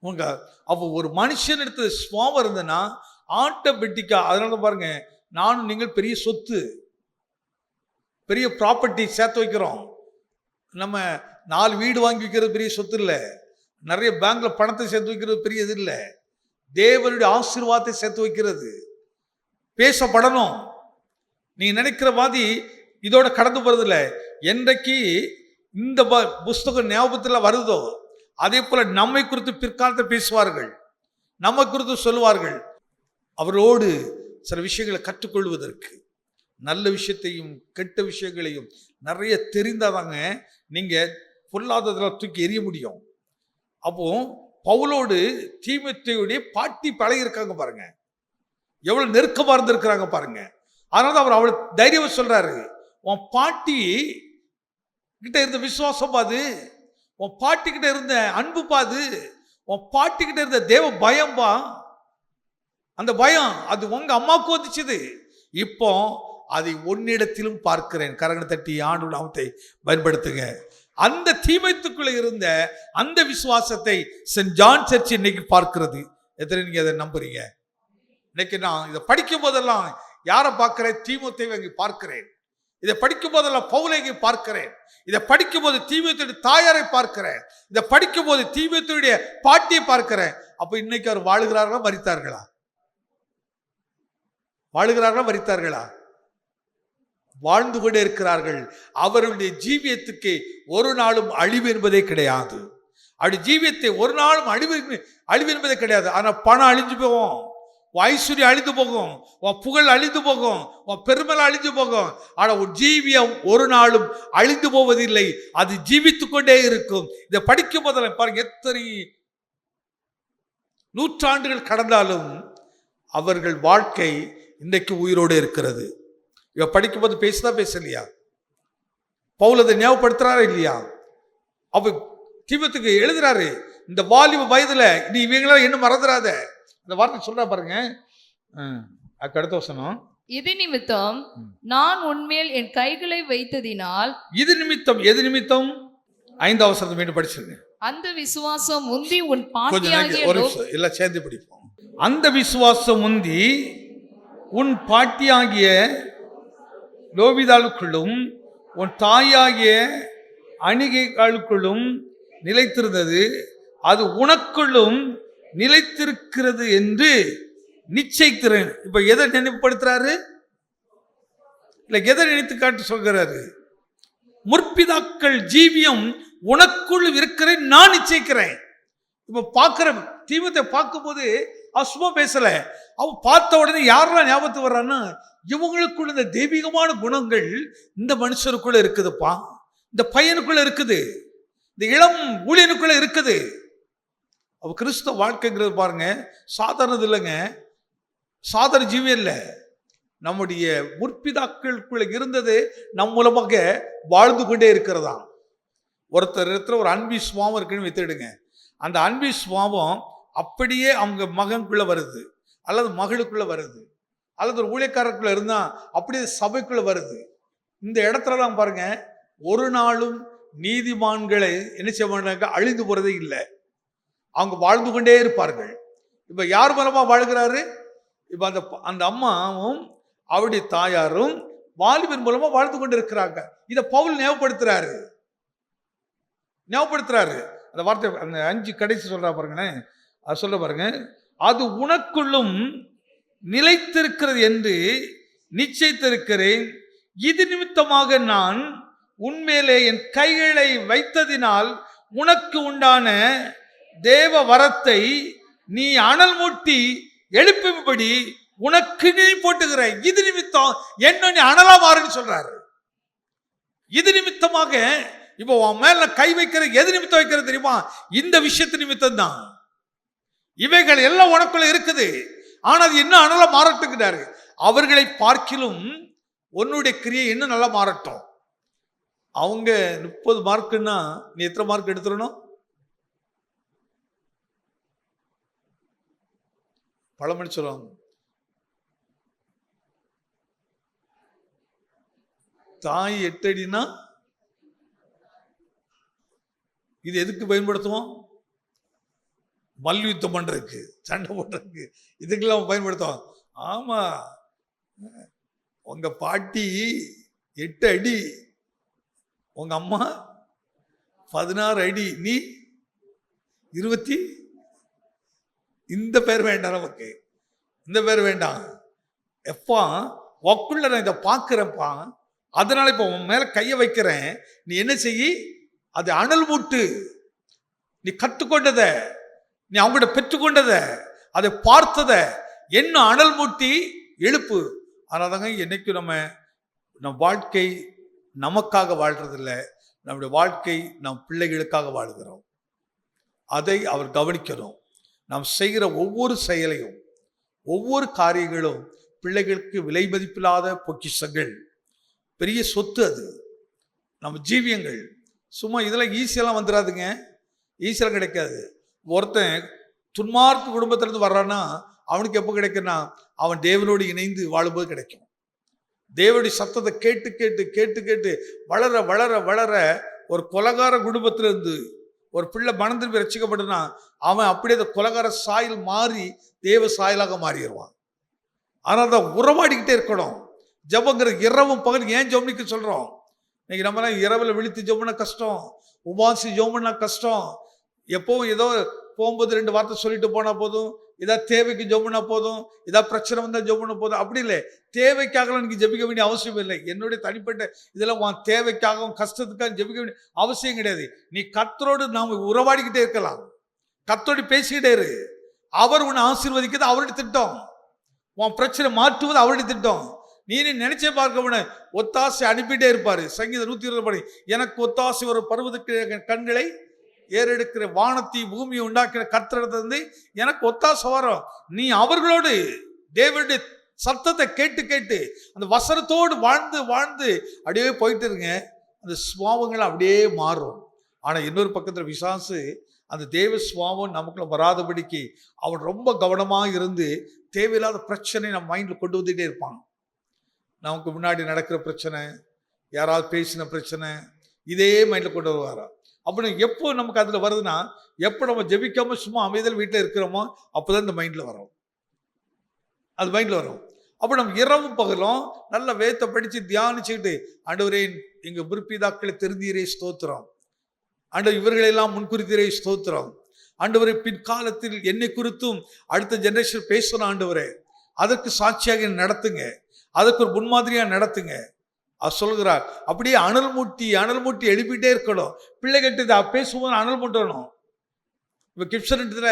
உங்க அப்போ ஒரு மனுஷன் எடுத்து சுவாபம் இருந்ததுன்னா ஆட்டோமேட்டிக்கா, அதனால பாருங்க, நானும் நீங்கள் பெரிய சொத்து, பெரிய ப்ராப்பர்ட்டி சேர்த்து வைக்கிறோம். நம்ம 4 வீடு வாங்கி வைக்கிறது பெரிய சொத்து இல்லை, நிறைய பேங்க்ல பணத்தை சேர்த்து வைக்கிறது பெரிய இது இல்லை. தேவனுடைய ஆசீர்வாதத்தை சேர்த்து வைக்கிறது பேசப்படணும். நீ நினைக்கிற மாதிரி இதோட கடந்து போறதில்லை. என்றைக்கு இந்த புஸ்தகம் ஞாபகத்தில் வருதோ அதே போல நம்மை குறித்து பிற்காலத்தை பேசுவார்கள், நம்மை குறித்து சொல்லுவார்கள். அவரோடு சில விஷயங்களை கற்றுக்கொள்வதற்கு, நல்ல விஷயத்தையும் கெட்ட விஷயங்களையும் நிறைய தெரிந்தாதாங்க நீங்க பொல்லாததெல்லாம் தூக்கி எறிய முடியும். அப்போ பவுலோடு தீமோத்தேயுடைய பாட்டி பழகி இருக்காங்க பாருங்க, எவ்வளவு நெருக்கமா இருந்திருக்கிறாங்க பாருங்க. அதனால அவர் அவ்வளவு தைரியம் சொல்றாரு, உன் பாட்டி கிட்ட இருந்த விசுவாசம் பாது, உன் பாட்டி கிட்ட இருந்த அன்பு பாது, உன் பாட்டி கிட்ட இருந்த தேவ பயம் பா. அந்த பயம் அது உங்க அம்மாவுக்கு வந்துச்சுது, இப்போ அதை உன்னிடத்திலும் பார்க்கிறேன். கரங்களை தட்டி ஆண்டு நாமத்தை பயன்படுத்துங்க. அந்த தீமைத்துக்குள்ள இருந்த அந்த விசுவாசத்தை சென்ட் ஜான் சர்ச் இன்னைக்கு பார்க்கிறது. எத்தனை நீங்க அதை நம்புறீங்க? இன்னைக்கு நான் இதை படிக்கும் போதெல்லாம் யாரை பார்க்கிறேன்? தீமோத்தேயுவை அங்கே பார்க்கிறேன். இதை படிக்கும் போதெல்லாம் பவுலை இங்கே பார்க்கிறேன். இதை படிக்கும் போது தீமோத்தேயுடைய தாயாரை பார்க்கிறேன். இதை படிக்கும் போது தீமோத்தேயுடைய பாட்டியை பார்க்கிறேன். அப்ப இன்னைக்கு அவர் வாழுகிறார்களா மரித்தார்களா? வாழுகிறார்களா மரித்தார்களா? வாழ்ந்து கொண்டே இருக்கிறார்கள். அவருடைய ஜீவியத்துக்கு ஒரு நாளும் அழிவு என்பதே கிடையாது. அவருடைய ஜீவியத்தை ஒரு நாளும் அழிவு என்பதே கிடையாது. ஆனா பணம் அழிஞ்சு போகும், ஐஸ்வர்யம் அழிந்து போகும், புகழ் அழிந்து போகும், பெருமை அழிந்து போகும். ஆனா ஒரு ஜீவியம் ஒரு நாளும் அழிந்து போவதில்லை, அது ஜீவித்து கொண்டே இருக்கும். இதை படிக்கும் போதெல்லாம் பாருங்க, எத்தனை நூற்றாண்டுகள் கடந்தாலும் அவர்கள் வாழ்க்கை இன்றைக்கு உயிரோடு இருக்கிறது. இவ படிக்கும் போது பேசுதா பேசலையா? பவுல் அதை ஞாபகப்படுத்துறாரா இல்லையா? அப்ப தீமோத்தேயுக்கு எழுதுறாரு, இந்த வாலிப வயதுல நீ இவங்கள என்ன மறந்துடாத. அந்த வார்த்தை சொல்றா பாருங்க. அடுத்த வசனம், இது நிமித்தம் நான் உன்மேல் என் கைகளை வைத்ததினால். இது நிமித்தம், எது நிமித்தம்? 5ஆம் வசனத்தை மீண்டும் படிச்சிருங்க. அந்த விசுவாசம் முந்தி உன் பாட்டியாகிய எல்லாம் சேர்ந்து படிப்போம். அந்த விசுவாசம் முந்தி உன் பாட்டியாகிய லோபிதாளுக்குள்ளும் உன் தாயாகிய அணிகைகளுக்குள்ளும் நிலைத்திருந்தது, அது உனக்குள்ளும் நிலைத்திருக்கிறது என்று நிச்சயிக்கிறேன். இப்ப எதை நினைவுபடுத்துறாரு? இல்ல எதை நினைத்து காட்டு சொல்கிறாரு? முற்பிதாக்கள் ஜீவியம் உனக்குள் இருக்கிறேன் நான் நிச்சயிக்கிறேன். இப்ப பார்க்கிற தீமோத்தேயுவை பார்க்கும் போது சும்மா பேசல, அவ பார்த்த உடனே யாரெல்லாம் ஞாபகத்துக்கு வர்றான்னு, இவங்களுக்குள்ள இந்த தெய்வீகமான குணங்கள் இந்த மனுஷருக்குள்ள இருக்குதுப்பா, இந்த பையனுக்குள்ள இருக்குது, இந்த இளம் ஊழியனுக்குள்ள இருக்குது. அவ கிறிஸ்தவ வாழ்க்கைங்கிறது பாருங்க சாதாரணது இல்லைங்க, சாதாரண ஜீவியம் இல்லை. நம்முடைய முற்பிதாக்களுக்குள்ள இருந்தது நம் மூலமாக வாழ்ந்து கொண்டே இருக்கிறதா. ஒருத்தர் இடத்துல ஒரு அன்பி சுவாபம் இருக்குன்னு வைத்துடுங்க, அந்த அன்பி சுவாபம் அப்படியே அவங்க மகனுக்குள்ள வருது, அல்லது மகளுக்குள்ள வருது, அல்லது ஒரு ஊழியக்காரருக்குள்ள இருந்தா அப்படியே சபைக்குள்ள வருது. இந்த இடத்துலலாம் பாருங்க, ஒரு நாளும் நீதிமான்களை என்ன செய்வாங்க, அழிந்து போறதே இல்லை, அவங்க வாழ்ந்து கொண்டே இருப்பார்கள். இப்ப யார் மூலமா வாழ்கிறாரு? இப்ப அந்த அம்மாவும் அவருடைய தாயாரும் வாலிபன் மூலமா வாழ்ந்து கொண்டு இருக்கிறாங்க. இதை பவுல் ஞாபகப்படுத்துறாரு. அந்த வார்த்தை அந்த 5 கடைசி சொல்றா பாருங்களேன், அது சொல்ல பாருங்க, அது உனக்குள்ளும் நிலைத்திருக்கிறது என்று நிச்சயித்திருக்கிறேன். இது நிமித்தமாக நான் உன்மேலே என் கைகளை வைத்ததினால் உனக்கு உண்டான தேவ வரத்தை நீ அனல் மூட்டி எழுப்பும்படி உனக்கு நீ போட்டுகிற இது நிமித்தம் என்ன நீ அனலா மாறுன்னு சொல்றாரு. இது நிமித்தமாக இப்போ உன் மேல கை வைக்கிற எது நிமித்தம் வைக்கிறது தெரியுமா? இந்த விஷயத்து நிமித்தம் தான். இவைகள் எல்லாம் உனக்குள்ள இருக்குது, ஆனா அது இன்னும் அனலா மாறட்டுங்கிறாரு. அவர்களை பார்க்கிலும் உன்னுடைய கிரியை இன்னும் நல்லா மாறட்டும். அவங்க 30 மார்க்குன்னா நீ எத்தனை மார்க் எடுத்துடணும்? பழமொழி சொல்லுவாங்க, தாய் 8 அடினா இது எதுக்கு பயன்படுத்துவோம்? மல்யுத்தம் பண்றதுக்கு, சண்டை போடுறதுக்கு, இதுக்கெல்லாம் பயன்படுத்துவோம். ஆமா, உங்க பாட்டி 8 அடி, உங்க அம்மா 16 அடி, நீ 20. இந்த பேர் வேண்டாம் நமக்கு, இந்த பேர் வேண்டாம். எப்பா உக்குள்ள நான் இதை பார்க்கிறேன்ப்பா, அதனால இப்போ உன் மேல கையை வைக்கிறேன். நீ என்ன செய்யி? அது அனல் மூட்டு. நீ கற்றுக்கொண்டத, நீ அவங்கள்ட்ட பெற்றுக்கொண்டத, அதை பார்த்தத என்ன அனல் மூட்டி எழுப்பு. அதனாலதாங்க என்னைக்கு நம் வாழ்க்கை நமக்காக வாழ்றதில்லை, நம்முடைய வாழ்க்கை நம் பிள்ளைகளுக்காக வாழ்கிறோம். அதை அவர் கவனிக்கணும். நாம் செய்கிற ஒவ்வொரு செயலையும், ஒவ்வொரு காரியங்களும் பிள்ளைகளுக்கு விலை மதிப்பில்லாத பொக்கிஷங்கள், பெரிய சொத்து. அது நம்ம ஜீவியங்கள். சும்மா இதெல்லாம் ஈஸியெல்லாம் வந்துடாதுங்க, ஈஸியெல்லாம் கிடைக்காது. ஒருத்தன் துன்மார்க்க குடும்பத்திலிருந்து வர்றான்னா அவனுக்கு எப்போ கிடைக்குன்னா அவன் தேவனோடு இணைந்து வாழும்போது கிடைக்கும். தேவனுடைய சத்தத்தை கேட்டு கேட்டு கேட்டு கேட்டு வளர வளர வளர ஒரு கொலகார குடும்பத்திலிருந்து ஒரு பிள்ளை மனம் திரும்பி ரட்சிக்கப்படுனா அவன் அப்படியே அந்த கொலகார சாயல் மாறி தேவ சாயலாக மாறிடுவான். ஆனால் அதை உறவாடிக்கிட்டே இருக்கணும். ஜபங்கிற இரவும் பகல் ஏன் ஜோம்னிக்க சொல்றோம்? இன்னைக்கு நம்மளாம் இரவில் விழித்து ஜோம்னா கஷ்டம், உபாசி ஜோம்னா கஷ்டம். எப்பவும் ஏதோ போகும்போது 2 வார்த்தை சொல்லிட்டு போனா போதும், ஏதாவது தேவைக்கு ஜோம்னா போதும், ஏதாவது பிரச்சனை வந்தால் ஜோம்னா போதும். அப்படி இல்லை, தேவைக்காக எனக்கு ஜெபிக்க வேண்டிய அவசியம் இல்லை. என்னுடைய தனிப்பட்ட இதெல்லாம் உன் தேவைக்காகவும் கஷ்டத்துக்காக ஜெபிக்க வேண்டிய அவசியம் கிடையாது. நீ கர்த்தரோடு நாம் உறவாடிக்கிட்டே இருக்கலாம், கர்த்தரோடு பேசிக்கிட்டே இரு. அவர் உன்னை ஆசீர்வதிக்கிறது அவருடைய திட்டம், உன் பிரச்சனை மாற்றுவது அவருடைய திட்டம். நீ நினைச்சே பார்க்க ஒத்தாசை அனுப்பிட்டே இருப்பாரு. சங்கீதம் 120 படி, எனக்கு ஒத்தாசை ஒரு பருவத்துக்கு கண்களை ஏறெடுக்கிற வானத்தை பூமியை உண்டாக்கிற கர்த்தரிடத்திலிருந்து எனக்கு ஒத்தாசை வரும். நீ அவர்களோடு தேவனுடைய சத்தத்தை கேட்டு கேட்டு அந்த வசனத்தோடு வாழ்ந்து வாழ்ந்து அப்படியே போயிட்டு இருங்க. அந்த சுவாபங்கள் அப்படியே மாறும். ஆனா இன்னொரு பக்கத்துல விசாசு அந்த தேவ சுவாபம் நமக்குள்ள வராதபடிக்கு அவன் ரொம்ப கவனமாக இருந்து தேவையில்லாத பிரச்சனை நம்ம மைண்ட்ல கொண்டு வந்துட்டே இருப்பான். நமக்கு முன்னாடி நடக்கிற பிரச்சனை, யாராவது பேசின பிரச்சனை, இதே மைண்ட்ல கொண்டு வருவாரா. அப்படி எப்போ நமக்கு அதுல வருதுன்னா, எப்போ நம்ம ஜெபிக்காம சும்மா அமைதியில் வீட்டில் இருக்கிறோமோ அப்போதான் இந்த மைண்ட்ல வரும், அது மைண்ட்ல வரும். அப்போ நம்ம இரவும் பகலும் நல்ல வேதத்தை படிச்சு தியானிச்சுக்கிட்டு, ஆண்டவரே எங்க முற்பிதாக்களை தெரிந்தீரே ஸ்தோத்திரம், ஆண்டவர் இவர்களெல்லாம் முன்குறித்தீரே ஸ்தோத்திரம், ஆண்டவரே பிற்காலத்தில் என்னை குறித்தும் அடுத்த ஜெனரேஷன் பேசணும் ஆண்டவரே, அதற்கு சாட்சியாக நடத்துங்க, அதுக்கு ஒரு முன்மாதிரியா நடத்துங்க. அவர் சொல்கிறார். அப்படியே அனல் மூட்டி எழுப்பிட்டே இருக்கணும். பிள்ளைகிட்ட பேசும்போது அனல் மூட்டணும். இப்போ கிப்சன்ல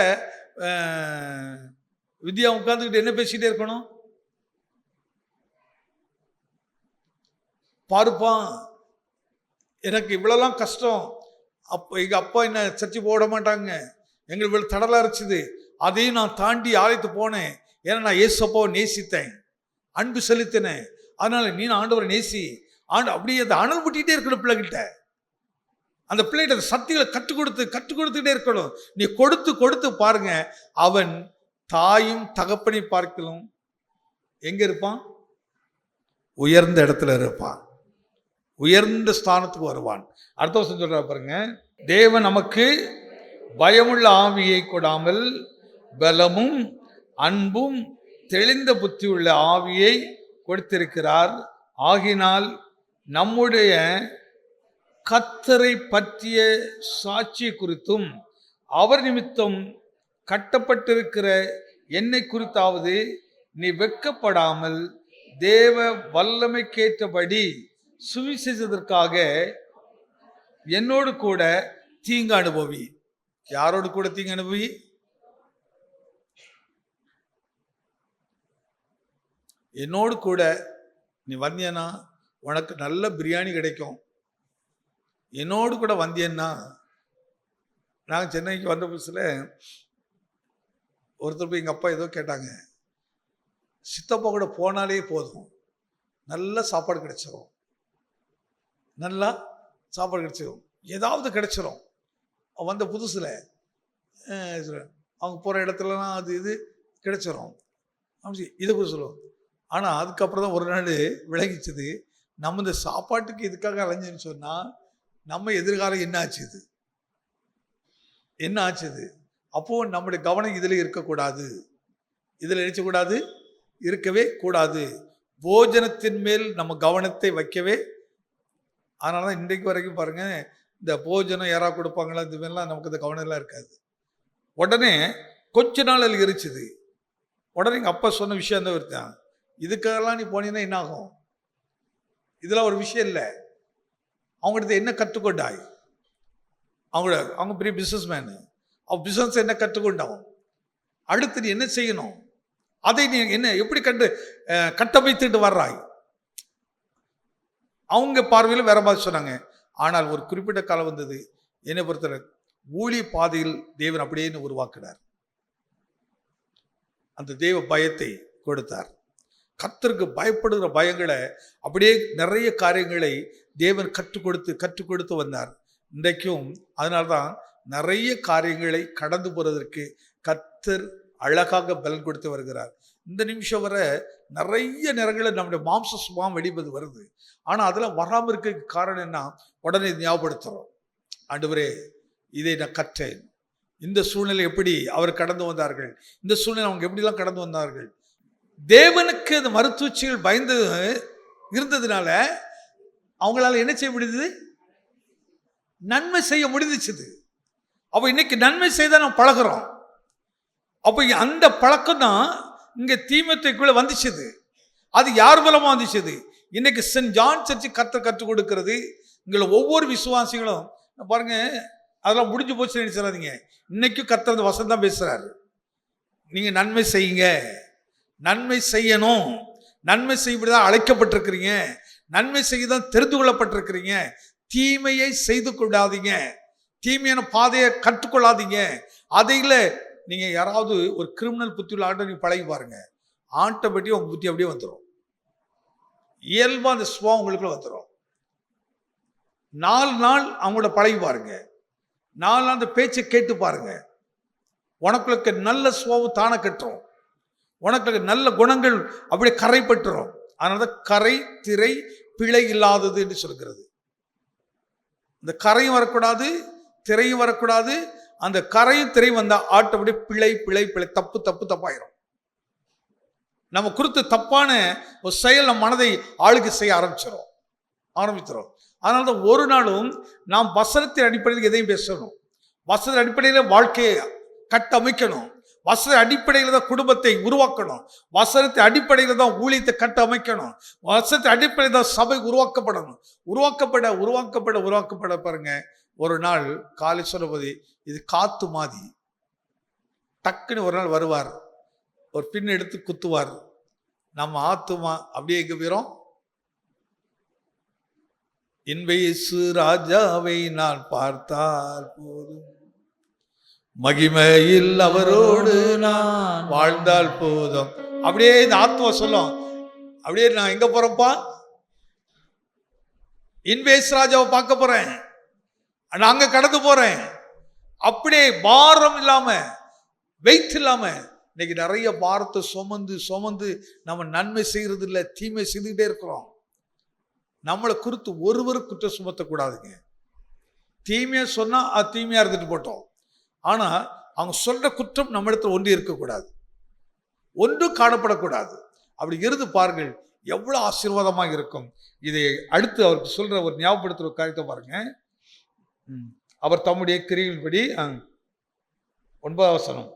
வித்யா உட்கார்ந்துக்கிட்டு என்ன பேசிக்கிட்டே இருக்கணும்? பாருப்பான், எனக்கு இவ்வளோலாம் கஷ்டம், அப்போ எங்கள் அப்பா என்ன சர்ச்சை போட மாட்டாங்க, எங்களுக்கு இவ்வளோ தடலாக இருந்துச்சு, அதையும் நான் தாண்டி ஆலயத்து போனேன். ஏன்னா நான் இயேசு அப்பாவை நேசித்தேன், அன்பு செலுத்தினேன். அதனால நீ ஆண்டவரை நேசி, அப்படியே அதை அனல் மூட்டிகிட்டே இருக்கணும் பிள்ளைகிட்ட. அந்த பிள்ளைகிட்ட சக்திகளை கற்றுக் கொடுத்துக்கிட்டே இருக்கணும். நீ கொடுத்து கொடுத்து பாருங்க, அவன் தாயும் தகப்பனை பார்க்கலாம் எங்க இருப்பான்? உயர்ந்த இடத்துல இருப்பான், உயர்ந்த ஸ்தானத்துக்கு வருவான். அடுத்த வருஷம் சொல்ற பாருங்க, தேவன் நமக்கு பயமுள்ள ஆவியை கொடாமல் பலமும் அன்பும் தெளிந்த புத்தி உள்ள ஆவியை கொடுத்திருக்கிறார். ஆகினால் நம்முடைய கர்த்தரை பற்றிய சாட்சி குறித்தும் அவர் நிமித்தம் கட்டப்பட்டிருக்கிற என்னை குறித்தாவது நீ வெட்கப்படாமல் தேவ வல்லமைக்கேற்றபடி சுவிசேஷத்திற்காக என்னோடு கூட தீங்கு அனுபவி. யாரோடு கூட தீங்கு அனுபவி? என்னோடு கூட நீ வந்தியன்னா உனக்கு நல்ல பிரியாணி கிடைக்கும். என்னோடு கூட வந்தியன்னா, நாங்கள் சென்னைக்கு வந்த புதுசில் ஒருத்தர் போய் எங்கள் அப்பா ஏதோ கேட்டாங்க. சித்தப்பா கூட போனாலே போதும், நல்ல சாப்பாடு கிடைச்சிரும், நல்லா சாப்பாடு கிடைச்சிரும், ஏதாவது கிடைச்சிரும். வந்த புதுசில் அவங்க போகிற இடத்துலலாம் அது இது கிடைச்சிரும் அப்படி இதை கூட சொல்லுவோம். ஆனால் அதுக்கப்புறம் தான் ஒரு நாள் விளங்கிச்சது, நம்ம இந்த சாப்பாட்டுக்கு இதுக்காக அலைஞ்சுன்னு சொன்னால் நம்ம எதிர்காலம் என்ன ஆச்சு, இது என்ன ஆச்சுது? அப்போது நம்முடைய கவனம் இதில் இருக்கக்கூடாது, இதில் நினைச்சக்கூடாது, இருக்கவே கூடாது. போஜனத்தின் மேல் நம்ம கவனத்தை வைக்கவே. அதனால தான் இன்றைக்கு வரைக்கும் பாருங்கள், இந்த போஜனம் யாராவது கொடுப்பாங்களா, இந்த மாதிரிலாம் நமக்கு இந்த கவனம்லாம் இருக்காது. உடனே கொஞ்ச நாள் அது எரிச்சுது. உடனே எங்கள் அப்பா சொன்ன விஷயம் தான் இருக்கான், இதுக்காகலாம் நீ போனீங்கன்னா என்ன ஆகும்? இதெல்லாம் ஒரு விஷயம் இல்லை. அவங்கள்ட்ட என்ன கற்றுக்கொண்டாய்? அவங்க பெரிய பிஸ்னஸ் மேனு, அவங்க பிஸ்னஸ் என்ன கற்றுக்கொண்டாகும்? அடுத்து நீ என்ன செய்யணும், அதை நீ என்ன எப்படி கட்டமைத்துட்டு வர்றாய்? அவங்க பார்வையில் வேற மாதிரி சொன்னாங்க. ஆனால் ஒரு குறிப்பிட்ட காலம் வந்தது, என்னை பொறுத்தவரை ஊழிய பாதையில் தேவன் அப்படியே உருவாக்கினார். அந்த தேவ பயத்தை கொடுத்தார். கர்த்தருக்கு பயப்படுகிற பயங்களை அப்படியே நிறைய காரியங்களை தேவன் கற்றுக் கொடுத்து வந்தார். இன்றைக்கும் அதனால்தான் நிறைய காரியங்களை கடந்து போறதற்கு கர்த்தர் அழகாக பலன் கொடுத்து வருகிறார். இந்த நிமிஷம் வர நிறைய நேரங்களில் நம்முடைய மாம்ச சுபாவம் வெளிப்பது வருது. ஆனால் அதெல்லாம் வராமல் இருக்க காரணம் என்ன? உடனே ஞாபகப்படுத்துகிறோம், ஆண்டவரே இதை நான் கற்றேன், இந்த சூழ்நிலை எப்படி அவர் கடந்து வந்தார்கள், இந்த சூழ்நிலை அவங்க எப்படிலாம் கடந்து வந்தார்கள். தேவனுக்கு அந்த மருத்துவச்சிகள் பயந்து இருந்ததுனால அவங்களால என்ன செய்ய முடியுது? நன்மை செய்ய முடிஞ்சிச்சுது. அப்போ இன்னைக்கு நன்மை செய்த நம்ம பழகிறோம். அப்போ அந்த பழக்கம் தான் இங்க தீமோத்தேயுக்குள்ள வந்துச்சுது. அது யார் மூலமா வந்துச்சுது? இன்னைக்கு சென்ட் ஜான் சர்ச்சு கற்றுக் கொடுக்கிறது. இங்கே ஒவ்வொரு விசுவாசிகளும் பாருங்க, அதெல்லாம் முடிஞ்சு போச்சு நினைச்சிடாதீங்க. இன்னைக்கும் கர்த்தர் அந்த வசனம் தான் பேசுறாரு. நீங்க நன்மை செய்யுங்க, நன்மை செய்யணும், நன்மை செய்யதான் அழைக்கப்பட்டிருக்கிறீங்க, நன்மை செய்ய தான் தெரிந்து கொள்ளப்பட்டிருக்கிறீங்க. தீமையை செய்து கொள்ளாதீங்க, தீமையான பாதையை கற்றுக்கொள்ளாதீங்க. அதையில் நீங்க யாராவது ஒரு கிரிமினல் புத்தியுள்ள ஆட்டை நீங்க பழகி பாருங்க, ஆட்டோமேட்டிக்காக உங்க புத்தி அப்படியே வந்துடும். இயல்பா அந்த சுவம் உங்களுக்குள்ள வந்துடும். 4 நாள் அவங்களோட பழகி பாருங்க, 4 நாள் அந்த பேச்சை கேட்டு பாருங்க, உனக்குள்ள நல்ல சுவம் தானே கட்டும், உனக்கு நல்ல குணங்கள் அப்படியே கரைப்பட்டுரும். அதனாலதான் கரை திரை பிழை இல்லாதது என்று சொல்கிறது. இந்த கரையும் வரக்கூடாது, திரையும் வரக்கூடாது. அந்த கரையும் திரையும் வந்தா ஆட்டோமேட்டிக் பிழை பிழை பிழை தப்பு தப்பு தப்பாயிரும். நம்ம குறித்து தப்பான ஒரு செயல் நம் மனதை ஆளுகை செய்ய ஆரம்பிச்சிடும். அதனால்தான் ஒரு நாளும் நாம் வசனத்தின் அடிப்படையில் எதையும் பேசணும், வசனத்தின் அடிப்படையில் வாழ்க்கையை கட்டமைக்கணும், வசன அடிப்படையில் தான் குடும்பத்தை உருவாக்கணும், வசனத்தின் அடிப்படையில் தான் ஊழியத்தை கட்டமைக்கணும், வசனத்தின் அடிப்படையில் தான் சபை உருவாக்கப்படணும். உருவாக்கப்பட பாருங்க. ஒரு நாள் காலை சொல்லும்போது இது காத்து மாதிரி டக்குன்னு ஒரு நாள் வருவார், ஒரு பின் எடுத்து குத்துவார். நம்ம ஆத்துமா அப்படியே எங்க போயிரும்? இன்பேசு ராஜாவை நான் பார்த்தால் போதும், மகிமையில் அவரோடு நான் வாழ்ந்தால் போதும். அப்படியே இந்த ஆத்மா சொல்லும், அப்படியே நான் எங்க போறேன்ப்பா? இன்பேஸ் ராஜாவை பார்க்க போறேன், நாங்க கடந்து போறேன். அப்படியே பாரம் இல்லாம, வெயிட் இல்லாம. இன்னைக்கு நிறைய பாரத்தை சுமந்து நம்ம நன்மை செய்யறது இல்லை, தீமை செய்துக்கிட்டே இருக்கிறோம். நம்மளை குறித்து ஒருவர் குற்றம் சுமத்தக்கூடாதுங்க. தீமையா சொன்னா அது தீமையா இருந்துட்டு போட்டோம். ஆனா அவங்க சொல்ற குற்றம் நம்ம இடத்துல ஒன்று இருக்கக்கூடாது, ஒன்றும் காணப்படக்கூடாது. அப்படி இருந்து பாருங்கள், எவ்வளவு ஆசீர்வாதமாக இருக்கும். இதை அடுத்து அவருக்கு சொல்ற ஒரு ஞாபகப்படுத்துற ஒரு காரியத்தை பாருங்க. அவர் தம்முடைய கிரியின்படி 9வது வசனம்,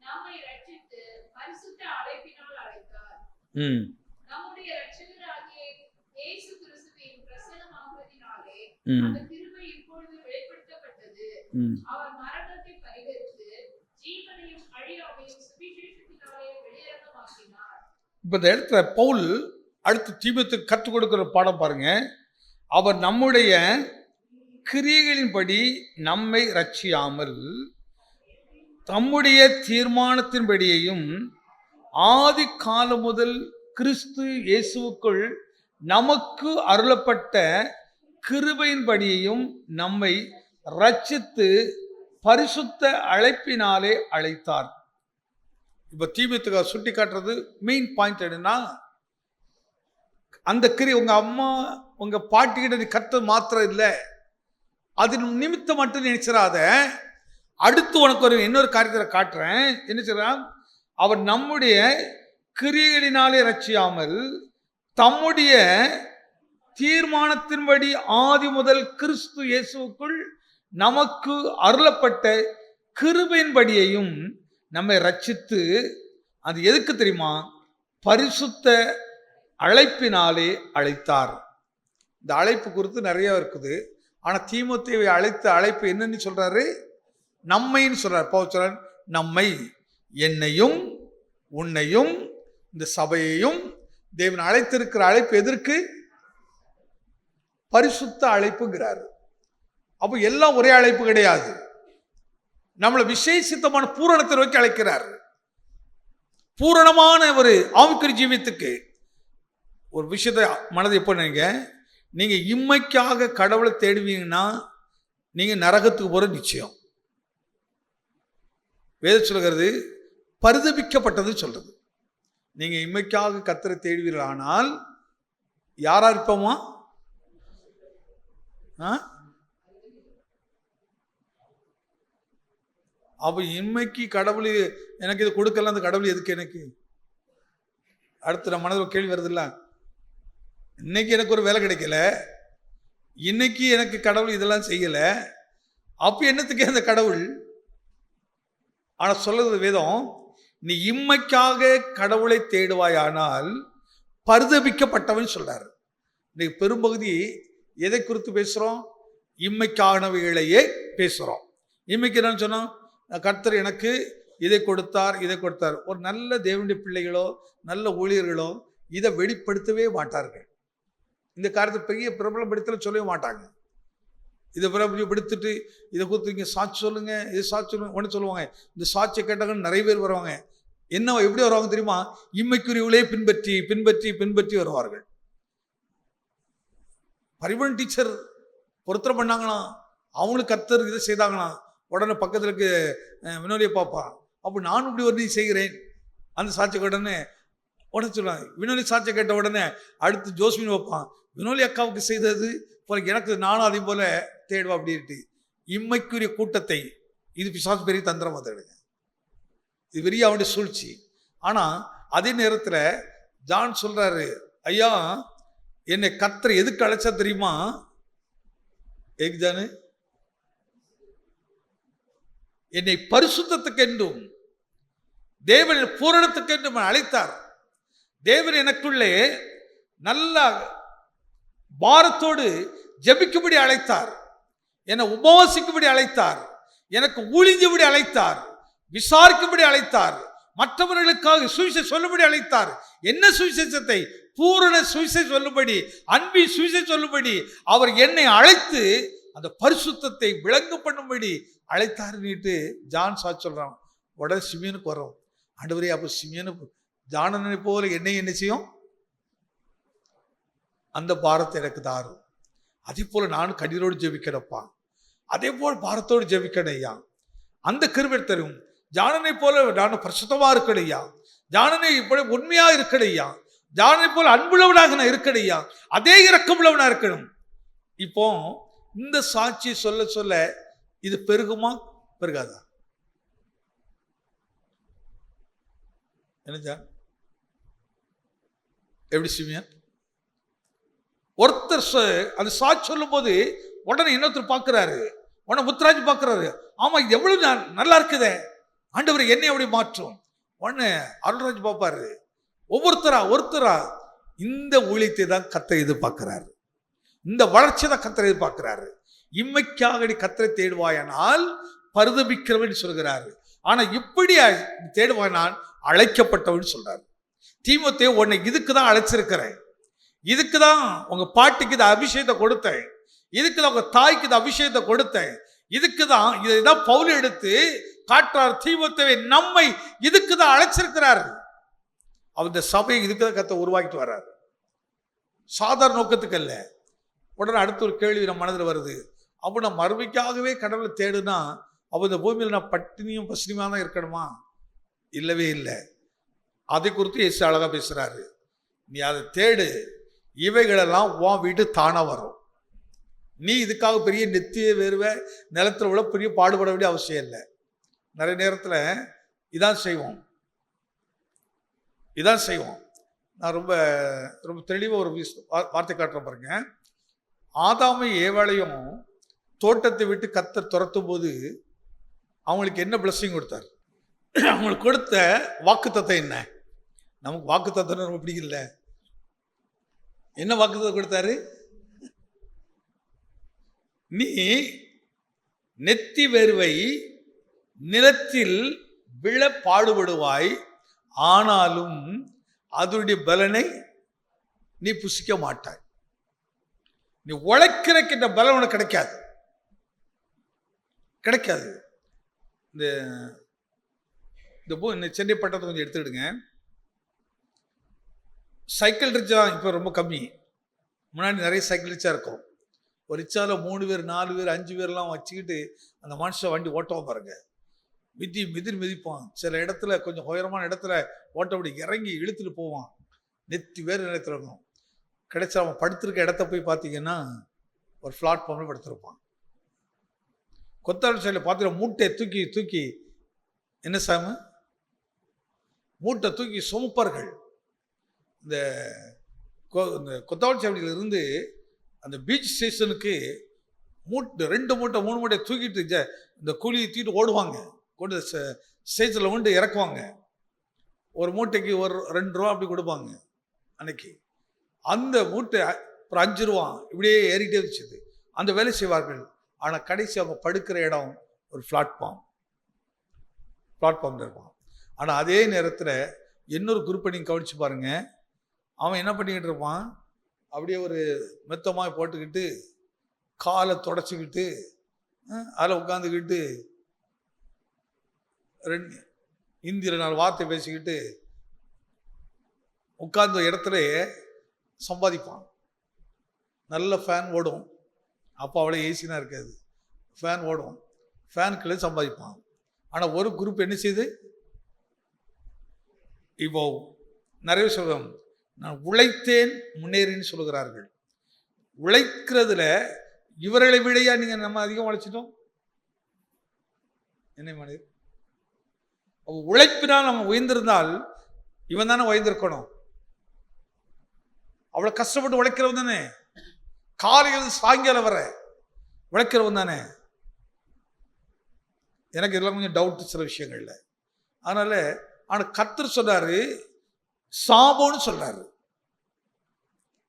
நம்மை ரட்சித்து பரிசுத்த அழைப்பினால் அழைத்தார். ம் நம்முடைய இரட்சகராகிய இயேசு கிறிஸ்துவின் பிரசன்னமாகுவதினாலே ம் அந்த கிருபை இப்பொழுது வெளிப்படுத்தப்பட்டது. ம் அவர் மரணத்தை பரிகரித்து ஜீவனையும் அழியாமையும் சுவிசேஷத்தினாலே வெளியரங்கமாக்கினார். இப்போ இந்த இடத்துல பவுல் அடுத்து தீமோத்தேயுக்கு கற்றுக் கொடுக்கிற பாடம் பாருங்க. அவர் நம்முடைய கிரியைகளின்படி நம்மை ரட்சியாமல் தம்முடைய தீர்மானத்தின்படியையும் ஆதி காலம் முதல் கிறிஸ்து இயேசுவுக்குள் நமக்கு அருளப்பட்ட கிருபையின்படியையும் நம்மை ரட்சித்து பரிசுத்த அழைப்பினாலே அழைத்தார். இப்போ தீமோத்தேயுக்கு சுட்டி காட்டுறது மெயின் பாயிண்ட் என்னன்னா, அந்த கிரி உங்க அம்மா உங்க பாட்டிக்கிட்ட நீ கற்றது மாத்திரம் இல்லை, அது நிமித்தம் மட்டும் நினைச்சிடாத. அடுத்து உனக்கு ஒரு இன்னொரு காரியத்தை காட்டுறேன். என்ன சொல்றான்? அவர் நம்முடைய கிரியைகளினாலே ரட்சியாமல் தம்முடைய தீர்மானத்தின்படி ஆதி முதல் கிறிஸ்து இயேசுவுக்குள் நமக்கு அருளப்பட்ட கிருபையின்படியையும் நம்மை ரட்சித்து, அது எதுக்கு தெரியுமா? பரிசுத்த அழைப்பினாலே அழைத்தார். இந்த அழைப்பு குறித்து நிறைய இருக்குது. ஆனால் தீமோத்தேயுவை அழைத்த அழைப்பு என்னன்னு சொல்றாரு? நம்மைன்னு சொல்றார். பவுல் சொல்றார், நம்மை, என்னையும் உன்னையும் இந்த சபையையும் தேவன் அழைத்திருக்கிற அழைப்பு எதற்கு? பரிசுத்த அழைப்புங்கிறார். அப்போ எல்லாம் ஒரே அழைப்பு கிடையாது. நம்மளை விசேஷித்தமான பூரணத்தை நோக்கி அழைக்கிறார். பூரணமான ஒரு ஆவிக்குரிய ஜீவியத்துக்கு ஒரு விஷயத்தை மனதை எப்போ நீங்க இம்மைக்காக கடவுளை தேடுவீங்கன்னா நீங்க நரகத்துக்கு போற நிச்சயம். வேதம் சொல்கிறது பரிதபிக்கப்பட்டது சொல்றது. நீங்க இம்மைக்காக கர்த்தரை தேடுவீர்கள், ஆனால் யாரா இருப்போமா? அப்ப இன்மைக்கு கடவுள் எனக்கு இது கொடுக்கல, அந்த கடவுள் எதுக்கு எனக்கு? அடுத்து நம்ம மனதில் கேள்வி வருது இல்ல, இன்னைக்கு எனக்கு ஒரு வேலை கிடைக்கல, இன்னைக்கு எனக்கு கடவுள் இதெல்லாம் செய்யல, அப்ப என்னத்துக்கு அந்த கடவுள்? ஆனா சொல்றது வேதம், நீ இம்மைக்காக கடவுளை தேடுவாயானால் பரிதபிக்கப்பட்டவன் சொல்றாரு. இன்னைக்கு பெரும்பகுதி எதை குறித்து பேசுறோம்? இம்மைக்கானவைகளையே பேசுறோம். இம்மைக்கு என்னன்னு சொன்னோம்? கர்த்தர் எனக்கு இதை கொடுத்தார், இதை கொடுத்தார். ஒரு நல்ல தேவனுடைய பிள்ளைகளோ நல்ல ஊழியர்களோ இதை வெளிப்படுத்தவே மாட்டார்கள். இந்த காரியத்தை பெரிய பிரபலப்படுத்தல சொல்லவே மாட்டாங்க. இதை பிரபலப்படுத்திட்டு இதை கொடுத்து இங்கே சாட்சி சொல்லுங்க, இது சாட்சி சொல்லுங்க ஒன்று சொல்லுவாங்க. இந்த சாட்சியை கேட்டாங்கன்னு நிறைய பேர் வருவாங்க. என்ன எப்படி வருவாங்க தெரியுமா? இம்மைக்குரியவளே பின்பற்றி பின்பற்றி பின்பற்றி வருவார்கள். பரிவன் டீச்சர் பொருத்தம் பண்ணாங்கன்னா அவங்களுக்கு கர்த்தர் இதை செய்தாங்கன்னா உடனே பக்கத்தில் இருக்க வினோலியை பார்ப்பா, அப்போ நானும் இப்படி ஒரு செய்கிறேன் அந்த சாட்சியை உடனே உடனே சொல்லுவாங்க. வினோலி சாட்சியை கேட்ட உடனே அடுத்து ஜோஸ்மின் வைப்பான், வினோலி அக்காவுக்கு செய்தது போல எனக்கு நானும் அதே போல தேடுவா அப்படின்ட்டு. இம்மைக்குரிய கூட்டத்தை இது பிசாசு பெரிய தந்திரம் வந்துடுங்க. இது பெரிய அவனுடைய சூழ்ச்சி. ஆனால் அதே நேரத்தில் ஜான் சொல்றாரு, ஐயா என்னை கர்த்தர் எதுக்கு அழைச்சா தெரியுமா? ஜானு, என்னை பரிசுத்தத்துக்கென்றும் தேவன் பூரணத்துக்கென்றும் அழைத்தார். தேவன் எனக்குள்ளே நல்ல பாரத்தோடு ஜெபிக்கும்படி அழைத்தார், என்னை உபவாசிக்கும்படி அழைத்தார், எனக்கு ஊழிஞ்சபடி அழைத்தார், விசாரிக்கும்படி அழைத்தார், மற்றவர்களுக்காக சுவிசேஷம் சொல்லும்படி அழைத்தார். என்ன சுவிசேஷத்தை? பூரண சுவிசேஷம் சொல்லும்படி, அன்பின் சுவிசேஷம் சொல்லும்படி அவர் என்னை அழைத்து அந்த பரிசுத்தத்தை விளங்க பண்ணும்படி அழைத்தாருன்னுட்டு ஜான் சாட்சி சொல்றான். உடனே சிமியனுக்கு வரும், ஆண்டவரே அப்போ சிமியனுக்கு ஜானனை போல என்னை என்ன செய்யும்? அந்த பாரத்தை எனக்கு தாரும். அதே போல நானும் கண்ணீரோடு ஜெபிக்கிறப்பா, அதே போல பாரத்தோடு ஜெபிக்கணும் ஐயா. அந்த கிருபை தரும். ஜானனை போல நானும் பரிசுத்தமா இருக்கணும் ஐயா, ஜானனை போல உண்மையா இருக்கணும் ஐயா, ஜானனை போல அன்புள்ளவனாக நான் இருக்கணும் ஐயா, அதே இரக்கமுள்ளவனா இருக்கணும். இப்போ இந்த சாட்சி சொல்ல சொல்ல இது பெருகுமா பெருகாதா? என்ன எப்படி சிமியன் ஒருத்தர் அந்த சாட்சி சொல்லும் போது உடனே இன்னொருத்தர் பார்க்கிறாரு, உடனே முத்துராஜ் பார்க்கிறாரு, ஆமா இது எவ்வளவு நல்லா இருக்குதே, ஆண்டவர் என்னை அப்படி மாற்றும். ஒன்னு அருள்ராஜ் பார்ப்பாரு, ஒருத்தரா இந்த ஊழியத்தை தான் கர்த்தர் எதிர்பார்க்கிறாரு, இந்த வளர்ச்சி தான் கர்த்தர் எதிர்பார்க்கிறாரு. இம்மைக்காக நீ கர்த்தரை தேடுவாயானால் பரிதபிக்கிறவன் சொல்கிறாரு. ஆனா இப்படி தேடுவானால் அழைக்கப்பட்டவன் சொல்றாரு. தீமோத்தேயு, உன்னை இதுக்கு தான் அழைச்சிருக்கிறேன், இதுக்கு தான் உங்க பாட்டிக்கு இந்த அபிஷேகத்தை கொடுத்தேன், இதுக்கு தான் உங்க தாய்க்கு இந்த அபிஷேகத்தை கொடுத்தேன், இதுக்கு தான் இதைதான் பவுல் எடுத்து காட்டுறார். தீமோத்தேயுவை நம்மை இதுக்கு தான் அழைச்சிருக்கிறார். அவர் இந்த சபையை இதுக்கு தான் கர்த்தர் உருவாக்கிட்டு வர்றார், சாதாரண நோக்கத்துக்கு அல்ல. உடனே அடுத்த ஒரு கேள்வி நம்ம மனதில் வருது, அப்போ நான் மறுமைக்காகவே கடவுளை தேடுனா அப்போ இந்த பூமியில் நான் பட்டினியும் பசினியுமா தான் இருக்கணுமா? இல்லவே இல்லை. அதை குறித்து இயேசு அழகா பேசுறாரு. நீ அதை தேடு, இவைகளெல்லாம் உன் வீட்டு தானா வரும். நீ இதுக்காக பெரிய நெத்திய வேர்வ நிலத்தில் விட பெரிய பாடுபட வேண்டிய அவசியம் இல்லை. நிறைய நேரத்தில் இதான் செய்வோம். நான் ரொம்ப ரொம்ப தெளிவாக ஒரு வார்த்தை காட்டுறேன் பாருங்க. ஆதாமை ஏவாளையும் தோட்டத்தை விட்டு கர்த்தர் துரத்தும் போது அவங்களுக்கு என்ன பிளஸிங் கொடுத்தார்? அவங்களுக்கு கொடுத்த வாக்குத்தத்தம் என்ன? நமக்கு வாக்குத்தத்தம் ரொம்ப பிடிக்கல. என்ன வாக்குத்தத்தம் கொடுத்தாரு? நீ நெத்தி வேர்வை நிலத்தில் விழ பாடுபடுவாய், ஆனாலும் அதனுடைய பலனை நீ புசிக்க மாட்டாய். நீ உழைக்கிறக்கின்ற பலன் உனக்கு கிடைக்காது. இந்த சென்னை பட்டத்தை கொஞ்சம் எடுத்துடுங்க. சைக்கிள் ரிச்சா இப்போ ரொம்ப கம்மி. முன்னாடி நிறைய சைக்கிள் ரிச்சா இருக்கும். ஒரு ரிச்சாவில் 3 பேர் 4 பேர் 5 பேர்லாம் வச்சுக்கிட்டு அந்த மனுஷன் வண்டி ஓட்டவும் பாருங்க, மிதிப்பான். சில இடத்துல கொஞ்சம் உயரமான இடத்துல ஓட்டப்படி இறங்கி இழுத்துட்டு போவான். நெத்தி வேறு நிலத்தில் இருக்கும். கிடைச்சா அவன் படுத்திருக்க இடத்த போய் பார்த்தீங்கன்னா ஒரு பிளாட்ஃபார்மில் படுத்திருப்பான். கொத்தாள் சைடில் பார்த்தீங்கன்னா மூட்டையை தூக்கி என்ன சாமி, மூட்டை தூக்கி சுமப்பார்கள். இந்த கொத்தாள் சைடிலிருந்து அந்த பீச் ஸ்டேஷனுக்கு 2 மூட்டை 3 மூட்டை தூக்கிட்டு இந்த கூலியை தூக்கிட்டு ஓடுவாங்க, கொண்டு ஸ்டேஷனில் கொண்டு இறக்குவாங்க. ஒரு மூட்டைக்கு ஒரு 2 ரூபா அப்படி கொடுப்பாங்க அன்னைக்கு. அந்த மூட்டை ஒரு 5 ரூபா இப்படியே ஏறிட்டே வச்சுது. அந்த வேலை செய்வார்கள். ஆனால் கடைசி அவங்க படுக்கிற இடம் ஒரு பிளாட்ஃபார்ம் இருப்பான். ஆனால் அதே நேரத்தில் இன்னொரு குரூப்பை நீங்கள் கவனிச்சு பாருங்க. அவன் என்ன பண்ணிக்கிட்டு இருப்பான், அப்படியே ஒரு மெத்தமாக போட்டுக்கிட்டு காலை தொடச்சிக்கிட்டு அதில் உட்காந்துக்கிட்டு இந்தியில் 4 வார்த்தை பேசிக்கிட்டு உட்கார்ந்த இடத்துல சம்பாதிப்பான். நல்ல ஃபேன் ஓடும். அப்போ அவ்வளோ ஏசினா இருக்காது, ஃபேன் ஓடும். ஃபேனுக்குள்ளே சம்பாதிப்பான். ஆனால் ஒரு குரூப் என்ன செய்யுது, இப்போ நிறைய சொல்லுவோம், நான் உழைத்தேன் முன்னேறின்னு சொல்லுகிறார்கள். உழைக்கிறதுல இவர்களை விடையா நீங்கள் நம்ம அதிகம் உழைச்சிட்டோம் என்ன மாதிரி? உழைப்பினால் நம்ம உயர்ந்திருந்தால் இவன் தானே உயர்ந்திருக்கணும். அவ்வளோ கஷ்டப்பட்டு உழைக்கிறவன் தானே, காலையில் சாயங்காலம் வர உழைக்கிறவன் தானே. எனக்கு இதெல்லாம் கொஞ்சம் டவுட் சில விஷயங்கள்ல. அதனால ஆனால் கர்த்தர் சொல்றாரு சாபம்னு சொல்றாரு.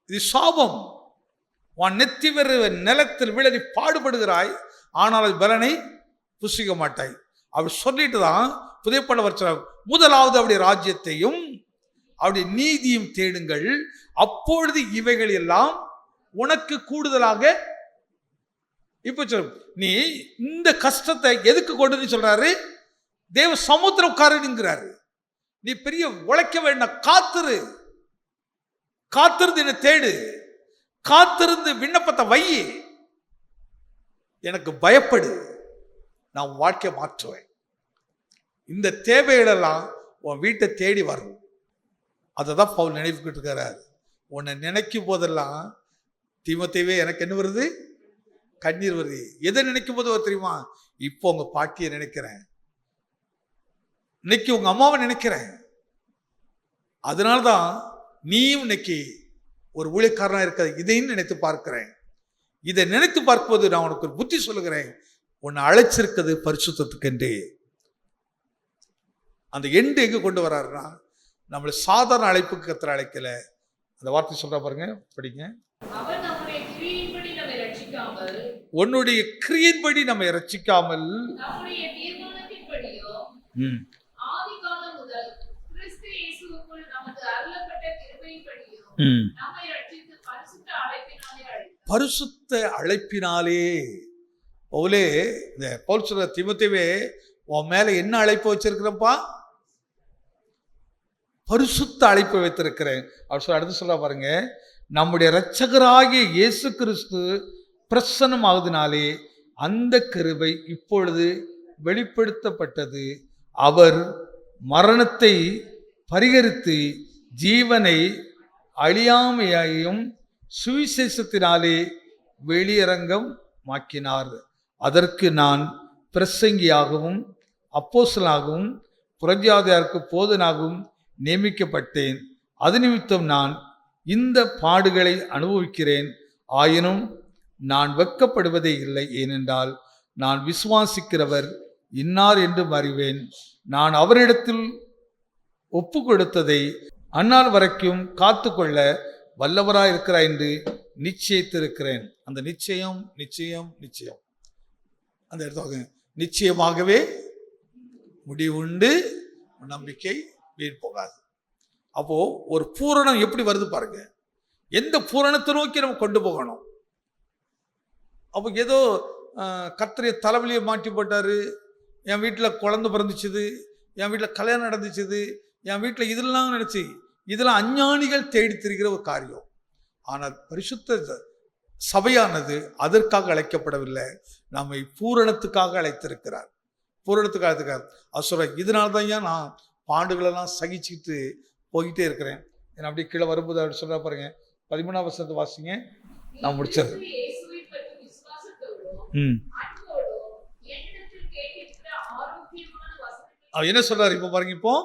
இது சாபம். உன் நெத்தி வேறு நிலத்தில் விழ நீ பாடுபடுகிறாய், ஆனால் அது பலனை புசிக்க மாட்டாய். அப்படி சொல்லிட்டு தான் புதிய பட வச்சார். முதலாவது அவருடைய ராஜ்யத்தையும் அவருடைய நீதியும் தேடுங்கள், அப்பொழுது இவைகள் எல்லாம் உனக்கு கூடுதலாக. இப்ப சொல், நீ இந்த கஷ்டத்தை எதுக்கு கொண்டு சொல்றாரு? தேவ சமுத்திரம் உட்காருங்கிறாரு. நீ பெரிய உழைக்க வேண்டாம், காத்திருந்து என்ன தேடு, காத்திருந்து விண்ணப்பத்தை வை, எனக்கு பயப்படு, நான் வாழ்க்கையை மாற்றுவேன். இந்த தேவைகளெல்லாம் உன் வீட்டை தேடி வரும். அதை தான் பவுல் நினைவுக்கிட்டு இருக்கிறார். உன்னை நினைக்கும் போதெல்லாம் தீமோத்தேயுவே எனக்கு என்ன வருது, கண்ணீர் வருது. எதை நினைக்கும் போது தெரியுமா? இப்போ உங்க பாட்டியை நினைக்கிறேன், இன்னைக்கு உங்க அம்மாவை நினைக்கிறேன். அதனால்தான் நீயும் இன்னைக்கு ஒரு ஊழியக்காரனா இருக்க, இதையும் நினைத்து பார்க்கிறேன். இதை நினைத்து பார்க்கும்போது நான் உனக்கு ஒரு புத்தி சொல்லுகிறேன், உன்னை அழைச்சிருக்கிறது பரிசுத்தத்துக்கென்றே. அந்த எண்டு எங்க கொண்டு வர்றாருன்னா, நம்மளை சாதாரண அழைப்புக்கு கர்த்தர் அழைக்கல. அந்த வார்த்தை சொல்றா பாருங்க, படிங்க. அவர் நம்முடைய கிரியையின்படி நம்மை ரட்சிக்காமல், உன்னுடைய கிரியையின்படி நம்மை ரட்சிக்காமல், நம்முடைய தீர்மானத்தின்படியோ ஆதிகாலம் முதல் கிறிஸ்து இயேசுவுக்குள் நமக்கு அருளப்பட்ட கிருபையின்படியோ நம்மை ரட்சித்து பரிசுத்த அழைப்பினாலே அழைத்தார். பரிசுத்த அழைப்பினாலே. பவுலே, இந்த பவுல் சொல்ற தீமோத்தேயுவே, உன் மேல என்ன அழைப்பு வச்சிருக்கிறப்பா? பரிசுத்த அழைப்பு வைத்திருக்கிறேன். அவர் சொல்ல அடுத்து சொல்ல பாருங்க, நம்முடைய இரட்சகராகிய இயேசு கிறிஸ்து பிரசன்னமாவதினாலே அந்த கிருபை இப்பொழுது வெளிப்படுத்தப்பட்டது. அவர் மரணத்தை பரிகரித்து ஜீவனை அழியாமையையும் சுவிசேஷத்தினாலே வெளியரங்கம் மாக்கினார். அதற்கு நான் பிரசங்கியாகவும் அப்போஸ்தலனாகவும் புறஜாதியாருக்கு போதனாகவும் நியமிக்கப்பட்டேன். அது நிமித்தம் நான் இந்த பாடுகளை அனுபவிக்கிறேன். ஆயினும் நான் வெட்கப்படுவதே இல்லை. ஏனென்றால் நான் விசுவாசிக்கிறவர் இன்னார் என்று அறிவேன். நான் அவரிடத்தில் ஒப்பு கொடுத்ததை அந்நாள் வரைக்கும் காத்துக்கொள்ள வல்லவராய் இருக்கிறார் என்று நிச்சயித்திருக்கிறேன். அந்த நிச்சயம் நிச்சயம் நிச்சயம் அந்த இடத்துல நிச்சயமாகவே முடிவுண்டு, நம்பிக்கை வீண் போகாது. அப்போ ஒரு பூரணம் எப்படி வருது பாருங்க. எந்த பூரணத்தை நோக்கி நம்ம கொண்டு போகணும். அப்போ ஏதோ கர்த்தரை தலைவலியை மாட்டி போட்டாரு, என் வீட்டில் குழந்தை பிறந்துச்சுது, என் வீட்டில் கல்யாணம் நடந்துச்சுது, என் வீட்டில் இதெல்லாம் நினைச்சு, இதெல்லாம் அஞ்ஞானிகள் தேடி திரிகிற ஒரு காரியம். ஆனால் பரிசுத்த சபையானது அதற்காக அழைக்கப்படவில்லை, நம்மை பூரணத்துக்காக அழைத்திருக்கிறார். பூரணத்துக்காக அழைத்திருக்கிறார். அது சொல்ற, இதனால்தான் ஏன் நான் பாண்டுகளெல்லாம் சகிச்சுட்டு போய்கிட்டே இருக்கிறேன். ஏன்னா அப்படி கீழே வரும்போது அப்படி சொல்ற பாருங்க, 13ஆம் வசனத்தை வாசிங்க, நான் முடிச்சது. அவர் என்ன சொல்றாரு இப்ப பாருங்க, இப்போ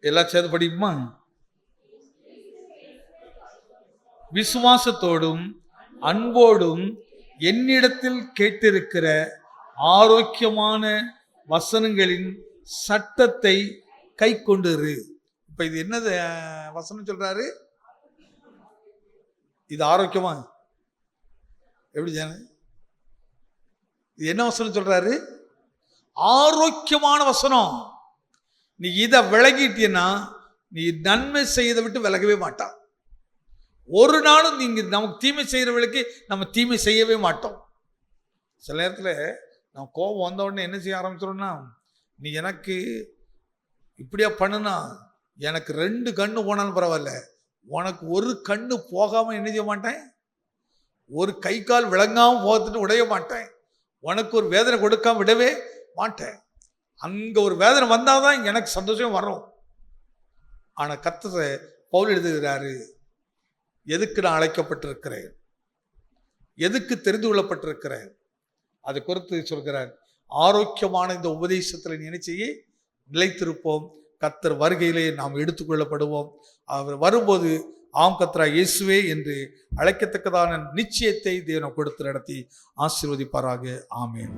எல்லாம் சேர்ந்து படிக்குமா? விசுவாசத்தோடும் அன்போடும் என்னிடத்தில் கேட்டிருக்கிற ஆரோக்கியமான வசனங்களின் சட்டத்தை கை கொண்டிரு. இப்ப இது என்னது வசனம் சொல்றாரு? இது ஆரோக்கியமா? எப்படி ஜான, இது என்ன வசனம் சொல்றாரு? ஆரோக்கியமான வசனம். நீ இதை விலகிட்டீன்னா நீ நன்மை செய்யதை விட்டு விலகவே மாட்டான். ஒரு நாளும் நீங்க நமக்கு தீமை செய்யறவர்களுக்கு நம்ம தீமை செய்யவே மாட்டோம். சில நேரத்தில் நம்ம கோபம் வந்த உடனே என்ன செய்ய ஆரம்பிச்சிடோம்னா, நீ எனக்கு இப்படியா பண்ணுனா, எனக்கு 2 கண்ணு போனாலும் பரவாயில்ல, உனக்கு ஒரு கண்ணு போகாம என்ன செய்ய மாட்டேன், ஒரு கை கால் விளங்காம போகத்துட்டு உடைய மாட்டேன், உனக்கு ஒரு வேதனை கொடுக்காம விடவே மாட்டேன். அங்க ஒரு வேதனை வந்தாதான் எனக்கு சந்தோஷம் வரும். ஆனா கர்த்தர் பவுல் எழுதுகிறாரு, எதுக்கு நான் அழைக்கப்பட்டிருக்கிறேன், எதுக்கு தெரிந்து கொள்ளப்பட்டிருக்கிறேன், அதை குறித்து சொல்கிறார். ஆரோக்கியமான இந்த உபதேசத்தில் நினைச்சையே நிலைத்திருப்போம். கர்த்தர் வருகையிலே நாம் எடுத்துக்கொள்ளப்படுவோம். அவர் வரும்போது ஆம் கர்த்தரா இயேசுவே என்று அழைக்கத்தக்கதான நிச்சயத்தை தேவன் கொடுத்து நடத்தி ஆசீர்வதிப்பாராக. ஆமென்.